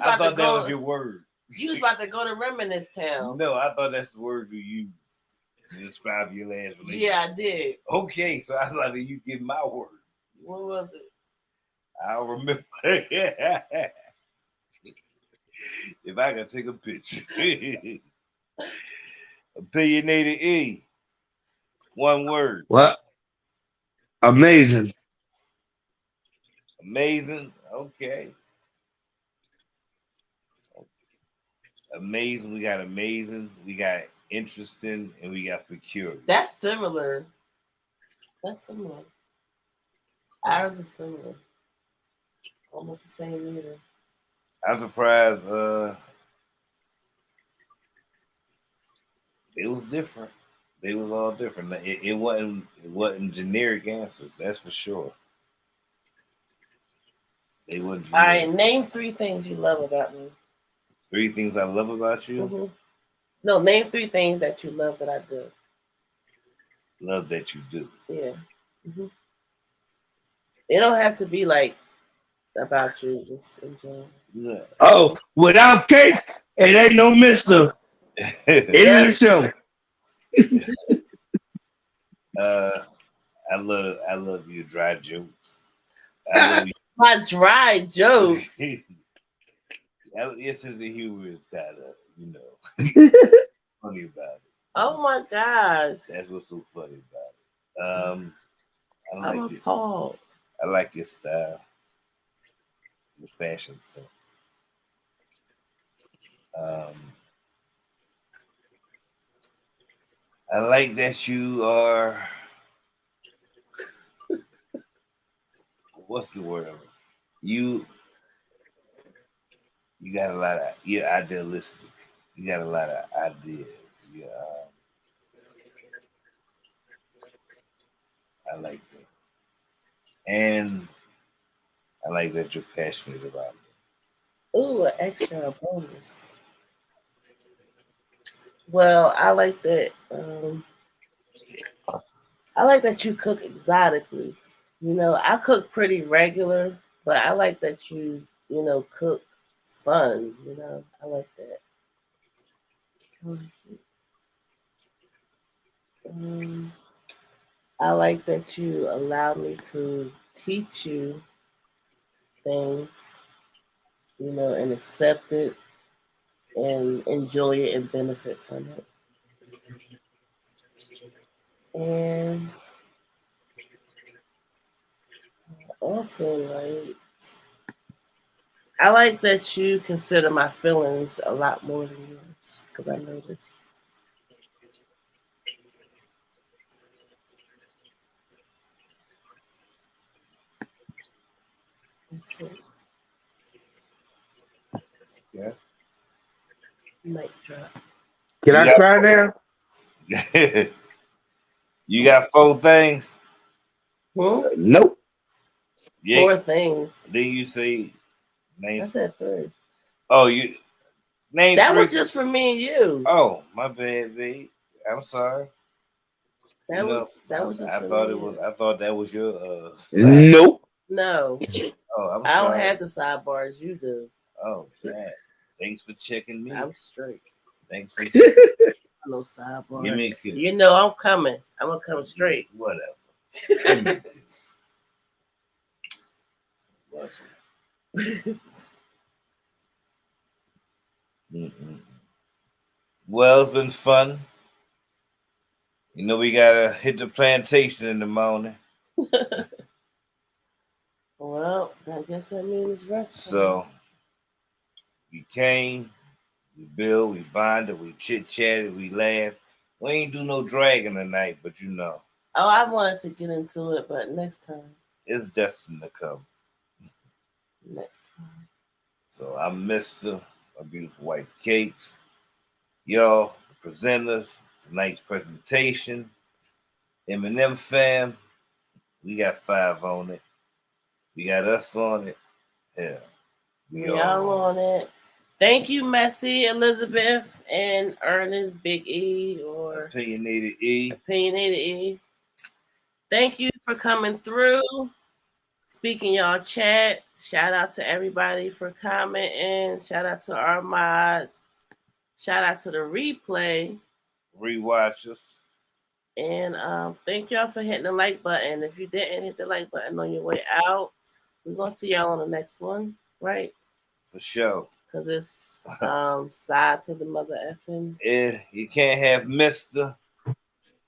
I thought that was your word. You was about to go to Reminisce Town. No, I thought that's the word you used to describe your last relationship. Yeah, I did. Okay, so I thought that you give my word. What was it? I don't remember. If I can take a picture. Opinionated E. One word. What? Amazing. Amazing. Okay. Amazing. We got amazing. We got interesting, and we got peculiar. That's similar. Ours is similar. Almost the same either. I'm surprised. It was different. They was all different. It wasn't generic answers. That's for sure. They wouldn't. All right, name 3 things you love about me. 3 things I love about you. Mm-hmm. No, name 3 things that you love that I do. Love that you do. Yeah. Mm-hmm. It don't have to be like about you. Just in general. Yeah. Oh, without cake, it ain't no Mister. In the show. I love your dry jokes. I love you. My dry jokes. Your sense of humor is kind of, funny about it. Oh my gosh. That's what's so funny about it. I'm appalled. I like your style, your fashion sense. I like that you are. What's the word? You got a lot of. You're idealistic. You got a lot of ideas. Yeah. I like that. And I like that you're passionate about it. Ooh, an extra bonus. Well, I like that. I like that you cook exotically. I cook pretty regular, but I like that you cook fun. I like that. I like that you allow me to teach you things, and accept it and enjoy it and benefit from it. And also, I like that you consider my feelings a lot more than yours because I notice. That's it. Yeah. Mic drop. Can You I got cry now? you got 4 things. Hmm? Nope. Yeah. 4 things. Then you say I name. said 3. Oh, you name That 3. was just for me and you. Oh, my bad, B. I'm sorry. You That know, was that was just I for thought me it and was. you. I thought that was your side. Nope. No, Oh, I'm I don't sorry. have the sidebars. You do. Oh, man. Thanks for checking me. I'm straight. Thanks for checking. No sidebar. Give me a kiss. You know I'm coming. I'm gonna come straight. Whatever. Give me a kiss. What's it? Mm-mm. Well, it's been fun. We gotta hit the plantation in the morning. Well, I guess that means rest time. So we came, we built, we bonded, we chit chatted, we laughed. We ain't do no dragging tonight, but Oh, I wanted to get into it, but next time. it's destined to come. Next time. So I'm Mr. My beautiful wife Cakes. Y'all, the presenters, tonight's presentation. Eminem fam, we got 5 on it. We got us on it. Yeah. We all on it. Thank you, Messy, Elizabeth, and Ernest Big E or Opinionated E. Opinionated E. Thank you for coming through. Speaking y'all chat. Shout out to everybody for commenting. Shout out to our mods. Shout out to the replay. Rewatchers. And thank y'all for hitting the like button. If you didn't hit the like button on your way out, we're gonna see y'all on the next one, right? For sure. Because it's side to the mother effing. You can't have Mr.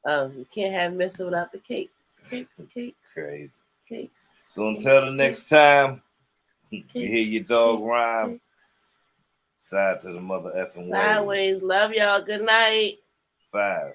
You can't have Mr. without the cakes. Cakes. Crazy. Cakes. So until the next time, you hear your dog cakes, rhyme. Cakes. Side to the mother effing Sideways. ways. Love y'all. Good night. 5.